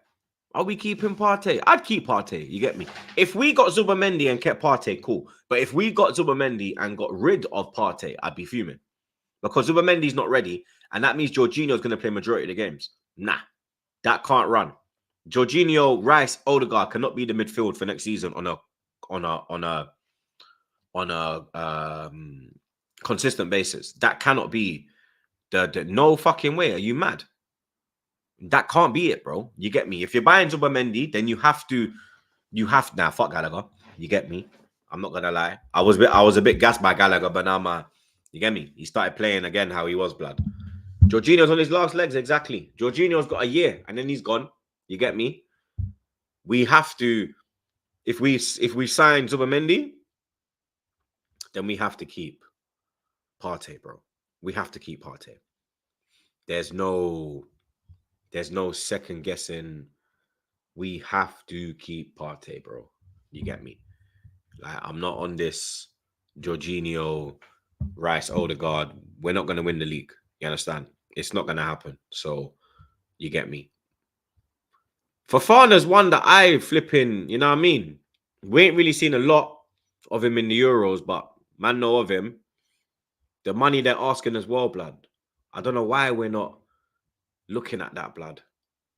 are we keeping Partey? I'd keep Partey. You get me? If we got Zubamendi and kept Partey, cool. But if we got Zubamendi and got rid of Partey, I'd be fuming. Because Zubamendi's not ready, and that means Jorginho's going to play majority of the games. Nah, that can't run. Jorginho, Rice, Odegaard cannot be the midfield for next season on a consistent basis. That cannot be the no fucking way. Are you mad? That can't be it, bro. You get me? If you're buying Zubamendi, then you have now fuck Gallagher. You get me? I'm not gonna lie. I was a bit gassed by Gallagher, but now you get me? He started playing again how he was, blood. Jorginho's on his last legs, exactly. Jorginho's got a year and then he's gone. You get me? We have to, if we sign Zubamendi, then we have to keep Partey, bro. We have to keep Partey. There's no second guessing. We have to keep Partey, bro. You get me? Like, I'm not on this Jorginho, Rice, Odegaard. We're not going to win the league. You understand? It's not going to happen. So, you get me? Fofana's one that I flipping, you know what I mean? We ain't really seen a lot of him in the Euros, but man know of him. The money they're asking as well, blood. I don't know why we're not looking at that, blood.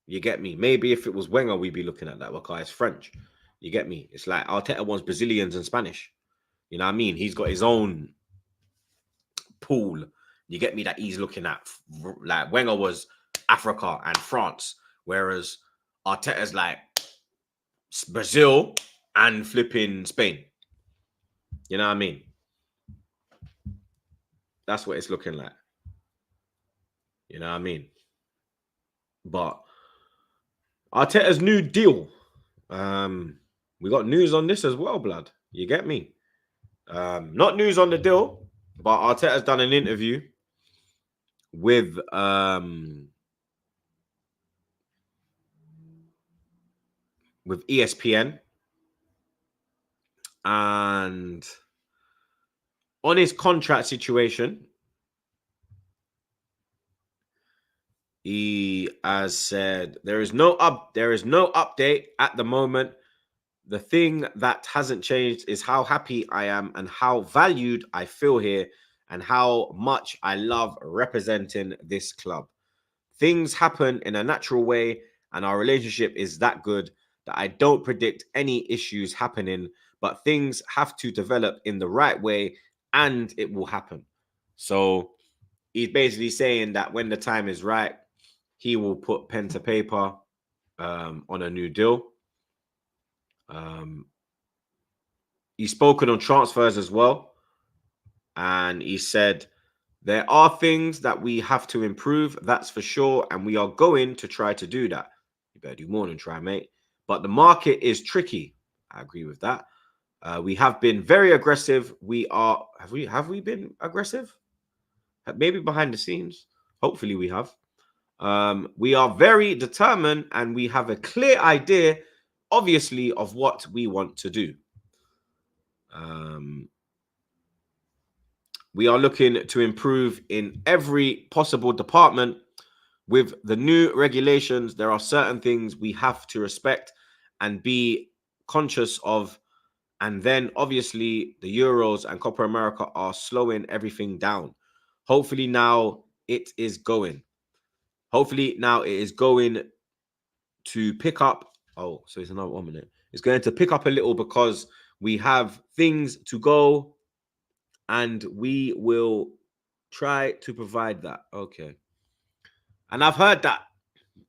You get me? Maybe if it was Wenger, we'd be looking at that because it's French. You get me? It's like Arteta wants Brazilians and Spanish. You know what I mean? He's got his own pool. You get me? That he's looking at. Like Wenger was Africa and France, whereas Arteta's like Brazil and flipping Spain. You know what I mean? That's what it's looking like. You know what I mean? But Arteta's new deal. We got news on this as well, blood. You get me? Not news on the deal, but Arteta's done an interview with ESPN, and on his contract situation, he has said there is no update at the moment. The thing that hasn't changed is how happy I am and how valued I feel here and how much I love representing this club. Things happen in a natural way, and our relationship is that good that I don't predict any issues happening, but things have to develop in the right way and it will happen. So he's basically saying that when the time is right, he will put pen to paper on a new deal. He's spoken on transfers as well, and he said there are things that we have to improve, that's for sure, and we are going to try to do that. You better do more than try, mate. But the market is tricky. I agree with that. We have been very aggressive. Have we been aggressive? Maybe behind the scenes. Hopefully we have. We are very determined and we have a clear idea, obviously, of what we want to do. We are looking to improve in every possible department. With the new regulations, there are certain things we have to respect and be conscious of. And then, obviously, the Euros and Copa America are slowing everything down. Hopefully now it is going. Hopefully now it is going to pick up. Oh, so it's another 1 minute. It's going to pick up a little because we have things to go and we will try to provide that. Okay. And I've heard that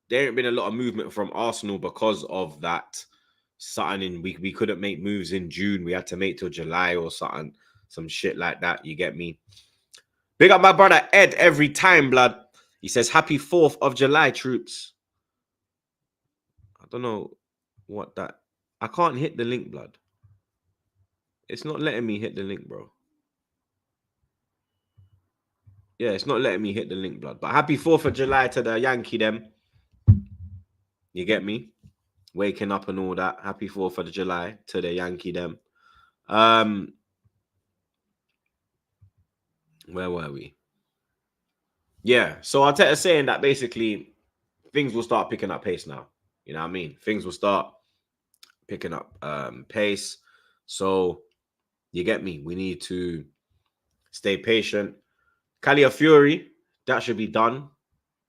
there ain't been a lot of movement from Arsenal because of that. Something we couldn't make moves in June. We had to make till July or something. Some shit like that. You get me? Big up my brother Ed every time, blood. He says, happy 4th of July, troops. I don't know what that... I can't hit the link, blood. It's not letting me hit the link, bro. Yeah, it's not letting me hit the link, blood. But happy 4th of July to the Yankee, them. You get me? Waking up and all that. Happy 4th of July to the Yankee, them. Where were we? Yeah, so Arteta's saying that basically things will start picking up pace now. You know what I mean? Things will start picking up pace. So you get me? We need to stay patient. Calafiori, that should be done,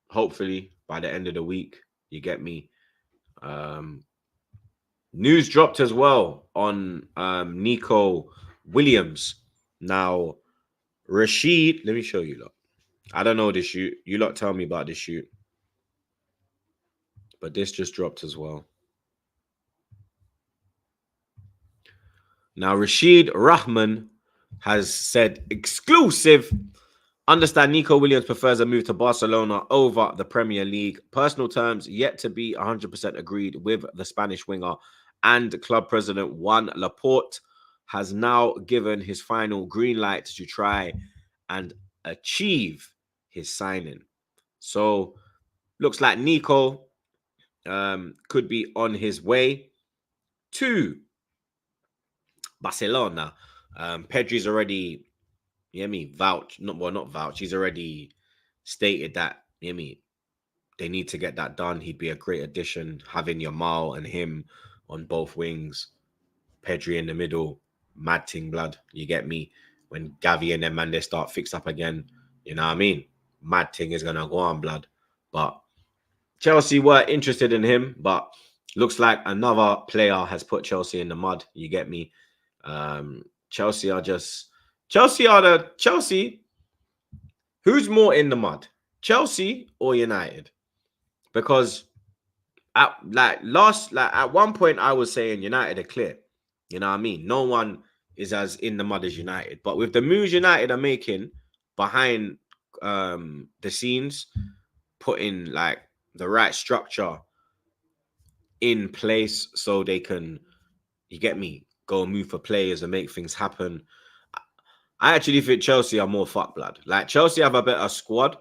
hopefully, by the end of the week. You get me? News dropped as well on Nico Williams. Now, Rashid, let me show you, look. I don't know this shoot. You lot tell me about this shoot. But this just dropped as well. Now, Rashid Rahman has said exclusive. Understand Nico Williams prefers a move to Barcelona over the Premier League. Personal terms yet to be 100% agreed with the Spanish winger, and club president Juan Laporte has now given his final green light to try and achieve his signing. So looks like Nico could be on his way to Barcelona. Pedri's already, not vouch. He's already stated that, they need to get that done. He'd be a great addition, having Yamal and him on both wings, Pedri in the middle, mad ting blood. You get me? When Gavi and them man, they start fixed up again, you know what I mean? Mad ting is gonna go on blood. But Chelsea were interested in him, but looks like another player has put Chelsea in the mud. You get me? Chelsea. Who's more in the mud, Chelsea or United? Because at one point I was saying United are clear. You know what I mean? No one is as in the mud as United. But with the moves United are making behind the scenes, putting like the right structure in place so they can, you get me, go and move for players and make things happen. I actually think Chelsea are more fuck blood. Like Chelsea have a better squad,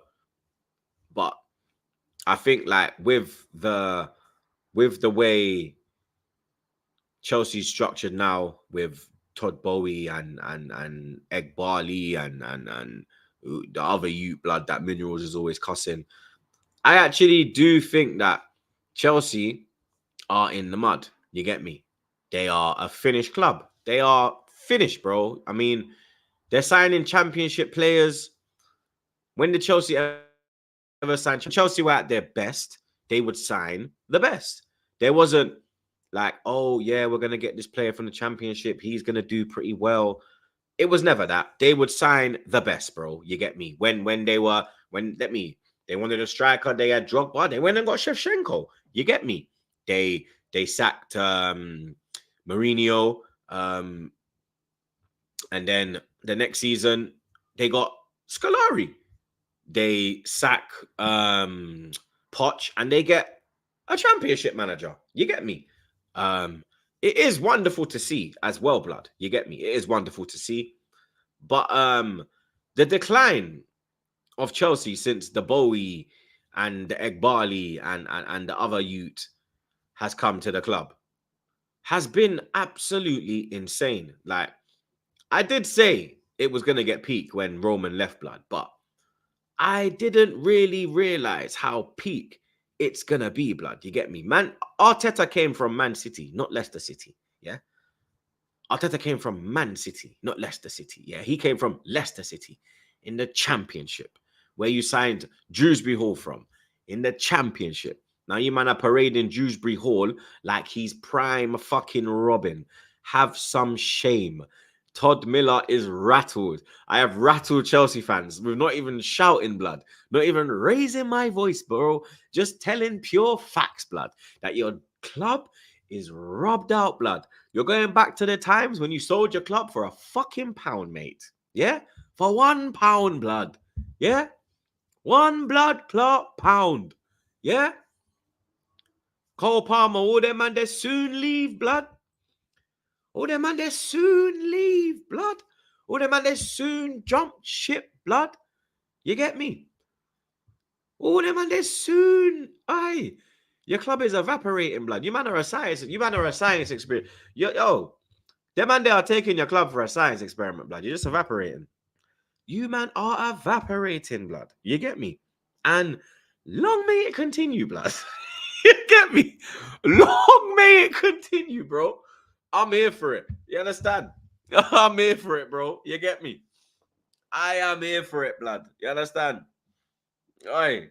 but I think like with the way Chelsea's structured now with Todd Bowie and Egg Barley and the other youth blood that Minerals is always cussing, I actually do think that Chelsea are in the mud. You get me? They are a finished club. They are finished, bro. I mean, they're signing championship players. When did Chelsea ever sign? Chelsea were at their best, they would sign the best. There wasn't like, oh yeah, we're gonna get this player from the championship. He's gonna do pretty well. It was never that. They would sign the best, bro. You get me? They wanted a striker. They had Drogba. They went and got Shevchenko. You get me? They sacked Mourinho, and then the next season they got Scolari. They sack Poch, and they get a championship manager. You get me? It is wonderful to see as well, blood. You get me? It is wonderful to see. But the decline of Chelsea since the Bowie and the Egg Barley and the other youth has come to the club has been absolutely insane. Like, I did say it was going to get peak when Roman left, blood, but I didn't really realize how peak it's going to be, blood. You get me? Man, Arteta came from Man City, not Leicester City. Yeah? Arteta came from Man City, not Leicester City. Yeah? He came from Leicester City in the Championship, where you signed Dewsbury Hall from, in the Championship. Now you man are parading Dewsbury Hall like he's prime fucking Robin. Have some shame. Todd Miller is rattled. I have rattled Chelsea fans with not even shouting, blood, not even raising my voice, bro. Just telling pure facts, blood, that your club is robbed out, blood. You're going back to the times when you sold your club for a fucking pound, mate. Yeah? For £1, blood. Yeah? One blood clot pound. Yeah? Cole Palmer, all them man, they soon leave, blood. All them man, they soon leave, blood. All them man, they soon jump ship, blood. You get me? All them man, they soon, aye. Your club is evaporating, blood. You man are a science experiment. Yo, them man, they are taking your club for a science experiment, blood. You're just evaporating. You man are evaporating, blood. You get me? And long may it continue, blood. You get me? Long may it continue, bro. I'm here for it. You understand? I'm here for it, bro. You get me? I am here for it, blood. You understand? Oi.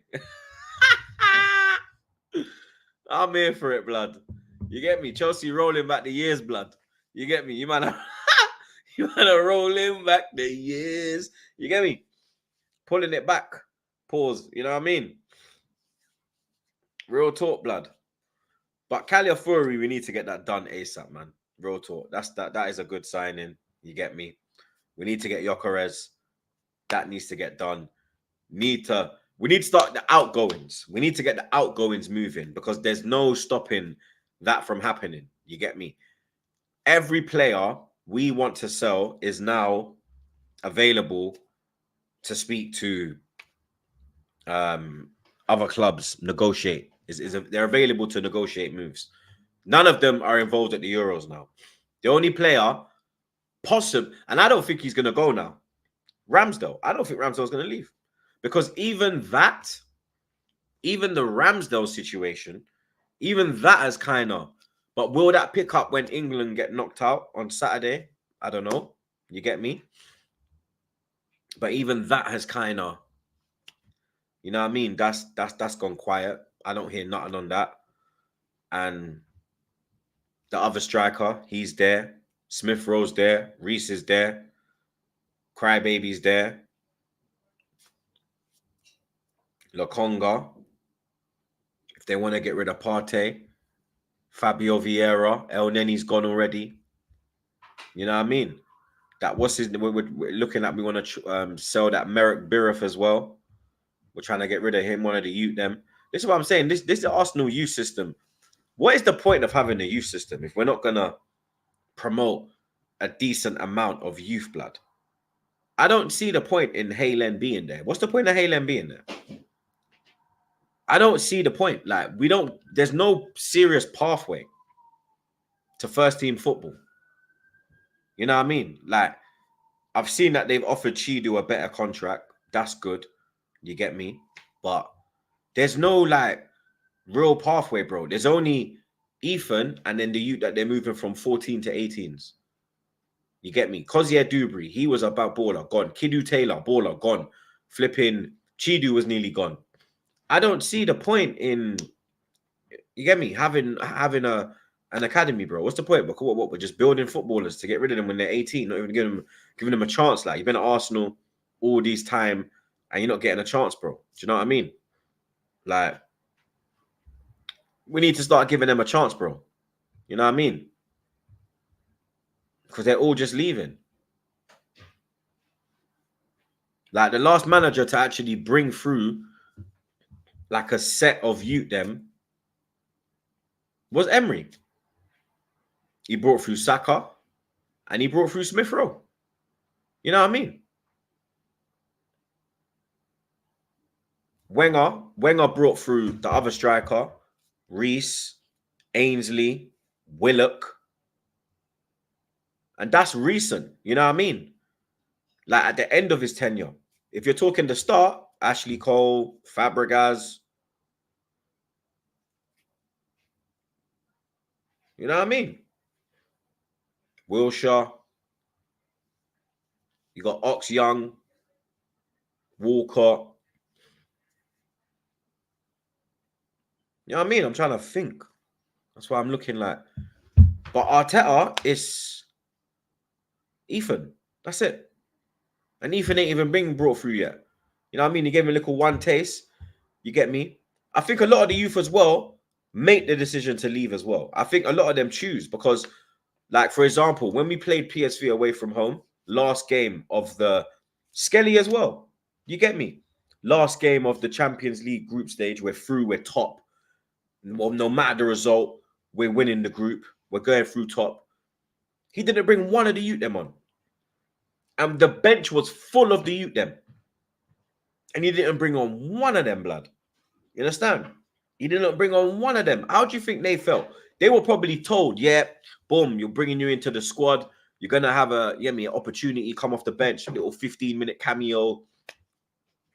I'm here for it, blood. You get me? Chelsea rolling back the years, blood. You get me? You man are rolling back the years. You get me? Pulling it back. Pause. You know what I mean? Real talk, blood. But Calafiori, we need to get that done ASAP, man. Real talk. That is a good signing. You get me? We need to get Gyökeres. That needs to get done. We need to start the outgoings. We need to get the outgoings moving because there's no stopping that from happening. You get me? Every player we want to sell is now available to speak to other clubs, negotiate. They're available to negotiate moves. None of them are involved at the Euros now. The only player possible, and I don't think he's going to go now, Ramsdale. I don't think Ramsdale's going to leave, because even the Ramsdale situation, even that has kind of. But will that pick up when England get knocked out on Saturday? I don't know. You get me? But even that has kind of, you know what I mean? That's gone quiet. I don't hear nothing on that. And the other striker, he's there. Smith Rowe's there. Reece is there. Crybaby's there. Lokonga. If they want to get rid of Partey. Fabio Vieira. El Neni's gone already. You know what I mean? That what's his? We're looking at. We want to sell that Merrick Birith as well. We're trying to get rid of him. One of the youth them. This is what I'm saying. This is the Arsenal youth system. What is the point of having a youth system if we're not gonna promote a decent amount of youth blood? I don't see the point in Haaland being there. What's the point of Haaland being there? I don't see the point. Like, there's no serious pathway to first team football. You know what I mean? Like, I've seen that they've offered Chidu a better contract. That's good. You get me? But there's no, like, real pathway, bro. There's only Ethan and then the youth that they're moving from 14 to 18s. You get me? Kozier Dubry, he was about baller, gone. Kidu Taylor, baller, gone. Flipping Chidu was nearly gone. I don't see the point in, you get me, having an academy, bro. What's the point? But what we're just building footballers to get rid of them when they're 18, not even giving them a chance. Like, you've been at Arsenal all this time and you're not getting a chance, bro. Do you know what I mean? Like, we need to start giving them a chance, bro. You know what I mean? Because they're all just leaving. Like, the last manager to actually bring through like a set of youth them was Emery. He brought through Saka and he brought through Smith Rowe. You know what I mean? Wenger brought through the other striker, Reece, Ainsley, Willock. And that's recent. You know what I mean? Like, at the end of his tenure. If you're talking the start, Ashley Cole, Fabregas. You know what I mean? Wilshere. You got Ox Young, Walcott. You know what I mean? I'm trying to think. That's why I'm looking like. But Arteta is Ethan. That's it. And Ethan ain't even been brought through yet. You know what I mean? He gave him a little one taste. You get me? I think a lot of the youth as well make the decision to leave as well. I think a lot of them choose because, like, for example, when we played PSV away from home, last game of the Skelly as well. You get me? Last game of the Champions League group stage, we're through, we're top. Well, no matter the result, we're winning the group. We're going through top. He didn't bring one of the youth them on. And the bench was full of the youth them. And he didn't bring on one of them, blood. You understand? He didn't bring on one of them. How do you think they felt? They were probably told, yeah, boom, you're bringing you into the squad. You're going to have an opportunity, come off the bench, a little 15-minute cameo.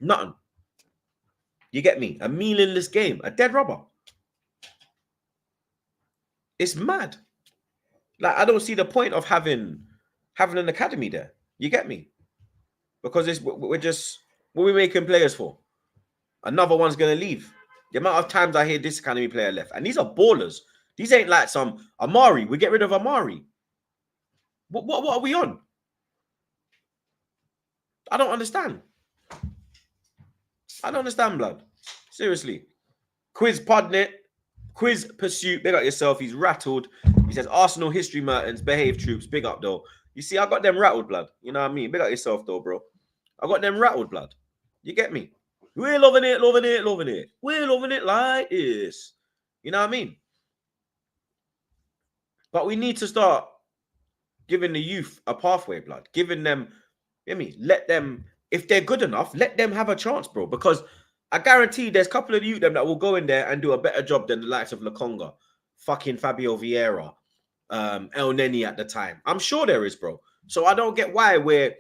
Nothing. You get me? A meaningless game. A dead rubber. It's mad. Like, I don't see the point of having an academy there. You get me? Because we're just, what are we making players for? Another one's going to leave. The amount of times I hear this academy player left. And these are ballers. These ain't like some Amari. We get rid of Amari. What are we on? I don't understand. I don't understand, blood. Seriously. Quiz Podnet. Quiz Pursuit. Big up yourself. He's rattled. He says, Arsenal history Mertens. Behave troops. Big up, though. You see, I got them rattled, blood. You know what I mean? Big up yourself, though, bro. I got them rattled, blood. You get me? We're loving it, loving it, loving it. We're loving it like this. You know what I mean? But we need to start giving the youth a pathway, blood. Giving them, let them if they're good enough, let them have a chance, bro. Because I guarantee there's a couple of you them that will go in there and do a better job than the likes of Lokonga, fucking Fabio Vieira, El Neni at the time. I'm sure there is, bro. So I don't get why we're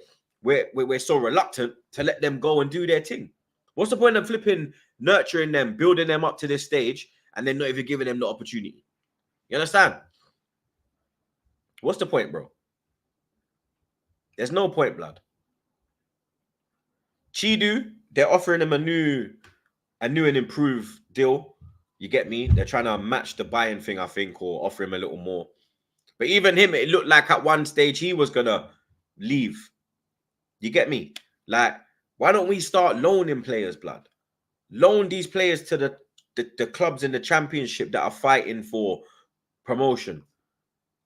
so reluctant to let them go and do their thing. What's the point of flipping, nurturing them, building them up to this stage, and then not even giving them the opportunity? You understand? What's the point, bro? There's no point, blood. Chidu, they're offering him a new and improved deal. You get me? They're trying to match the buying thing, I think, or offer him a little more. But even him, it looked like at one stage he was gonna leave. You get me? Like, why don't we start loaning players, blood? Loan these players to the clubs in the championship that are fighting for promotion.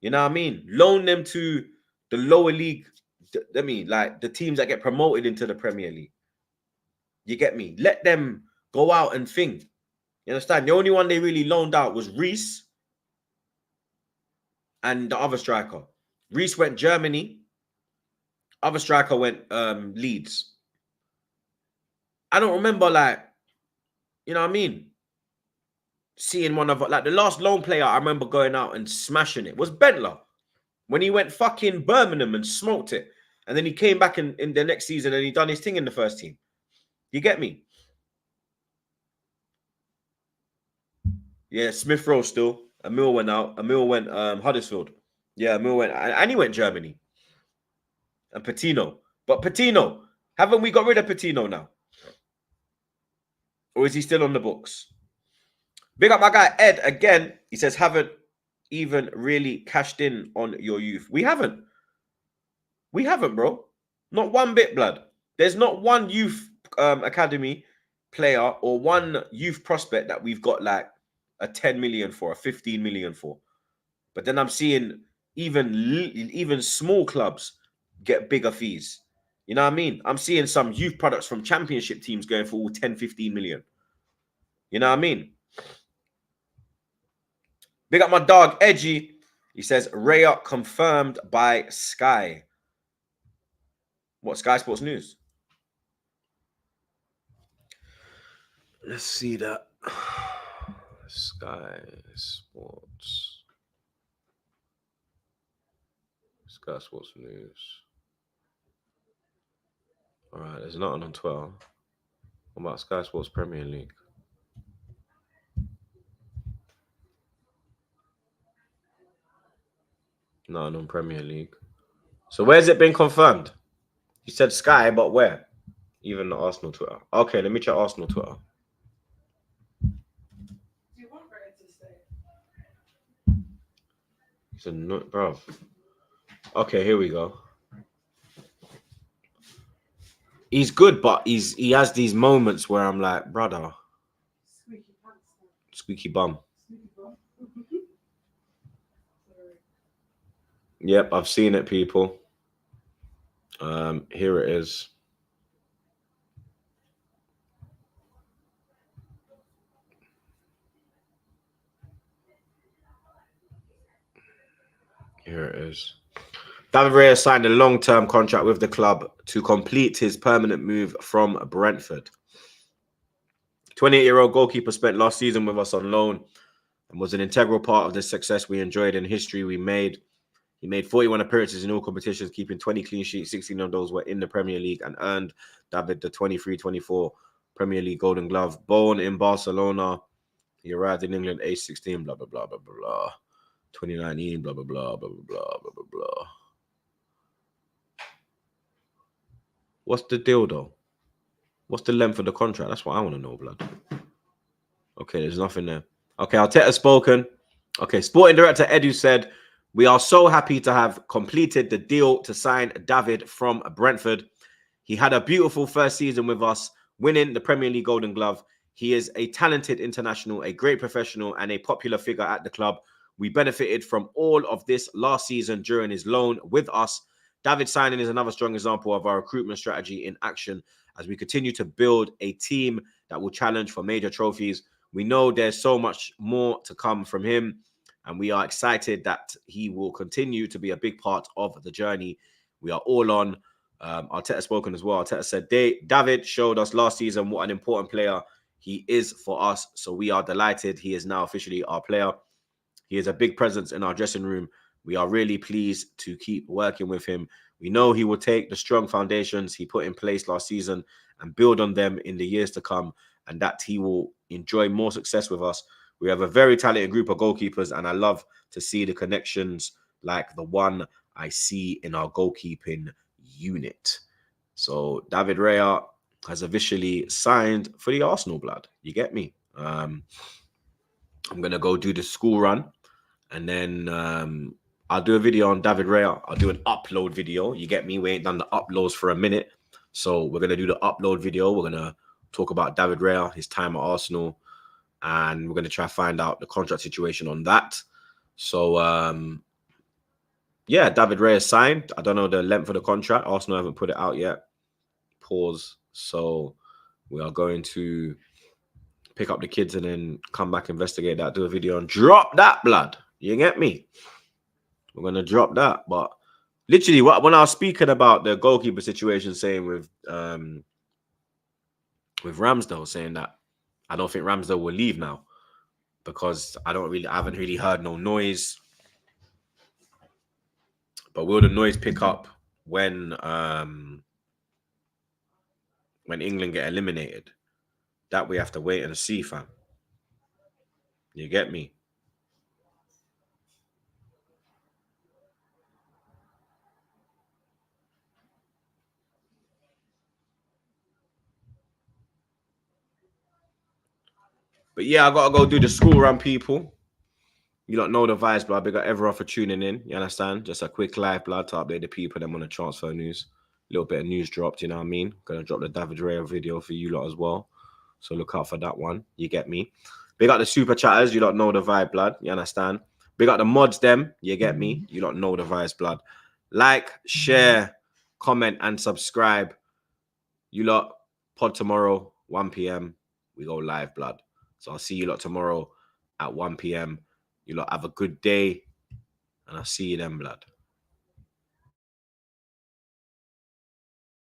You know what I mean? Loan them to the lower league. I mean, like the teams that get promoted into the Premier League. You get me? Let them go out and think. You understand? The only one they really loaned out was Reece and the other striker. Reece went Germany. Other striker went Leeds. I don't remember, like, you know what I mean? Seeing one of, like, the last loan player I remember going out and smashing it was Bentler. When he went fucking Birmingham and smoked it. And then he came back in the next season and he done his thing in the first team. You get me? Yeah, Smith Rowe still. Emil went out. Emil went Huddersfield. Yeah, Emil went. And he went Germany. And Patino. But Patino, haven't we got rid of Patino now? Or is he still on the books? Big up my guy Ed again. He says, haven't even really cashed in on your youth. We haven't. We haven't, bro. Not one bit, blood. There's not one youth academy player or one youth prospect that we've got like a 10 million for, a 15 million for. But then I'm seeing even small clubs get bigger fees. You know what I mean? I'm seeing some youth products from championship teams going for all 10, 15 million. You know what I mean? Big up my dog, Edgy. He says, Raya confirmed by Sky. What, Sky Sports News? Let's see that. Sky Sports. Sky Sports News. All right, there's nothing on Twitter. What about Sky Sports Premier League? Nothing on Premier League. So where's it been confirmed? You said Sky, but where? Even the Arsenal Twitter. Okay, let me check Arsenal Twitter. Do you want Raya to stay? He said, no, bro. Okay, here we go. He's good, but he has these moments where I'm like, brother. Squeaky pants. Squeaky bum. Squeaky bum. Yep, I've seen it, people. Here it is. Here it is. David Raya signed a long-term contract with the club to complete his permanent move from Brentford. 28-year-old goalkeeper spent last season with us on loan and was an integral part of the success we enjoyed and history we made. He made 41 appearances in all competitions, keeping 20 clean sheets. 16 of those were in the Premier League, and earned David the 23-24 Premier League Golden Glove. Born in Barcelona, he arrived in England age 16, blah, blah, blah, blah, blah, blah. 2019, blah, blah, blah, blah, blah, blah, blah, blah, blah. What's the deal, though? What's the length of the contract? That's what I want to know, blood. Okay, there's nothing there. Okay, Arteta's spoken. Okay, sporting director Edu said, we are so happy to have completed the deal to sign David from Brentford. He had a beautiful first season with us, winning the Premier League Golden Glove. He is a talented international, a great professional, and a popular figure at the club. We benefited from all of this last season during his loan with us. David signing is another strong example of our recruitment strategy in action as we continue to build a team that will challenge for major trophies. We know there's so much more to come from him, and we are excited that he will continue to be a big part of the journey we are all on. Arteta spoken as well. Arteta said, David showed us last season what an important player he is for us. So we are delighted. He is now officially our player. He is a big presence in our dressing room. We are really pleased to keep working with him. We know he will take the strong foundations he put in place last season and build on them in the years to come, and that he will enjoy more success with us. We have a very talented group of goalkeepers, and I love to see the connections like the one I see in our goalkeeping unit. So David Raya has officially signed for the Arsenal, blood. You get me? I'm going to go do the school run, and then I'll do a video on David Raya. I'll do an upload video. You get me? We ain't done the uploads for a minute. So we're going to do the upload video. We're going to talk about David Raya, his time at Arsenal, and we're going to try to find out the contract situation on that. So, yeah, David Raya signed. I don't know the length of the contract. Arsenal haven't put it out yet. Pause. So we are going to pick up the kids and then come back, investigate that, do a video, and drop that, blood. You get me? We're going to drop that. But literally, when I was speaking about the goalkeeper situation, saying with Ramsdale, saying that I don't think Ramsdale will leave now because I haven't really heard no noise. But will the noise pick up when England get eliminated? That we have to wait and see, fam. You get me? But yeah, I gotta go do the school run, people. You don't know the vibes, blood. Big up everyone for tuning in. You understand? Just a quick live, blood, to update the people. Them on the transfer news. A little bit of news dropped. You know what I mean? Gonna drop the David Raya video for you lot as well. So look out for that one. You get me? Big up the super chatters. You don't know the vibe, blood. You understand? Big up the mods, them. You get me? You don't know the vibes, blood. Like, share, comment, and subscribe. You lot, pod tomorrow, 1 p.m. We go live, blood. So I'll see you lot tomorrow at 1 p.m. You lot have a good day, and I'll see you then, blood.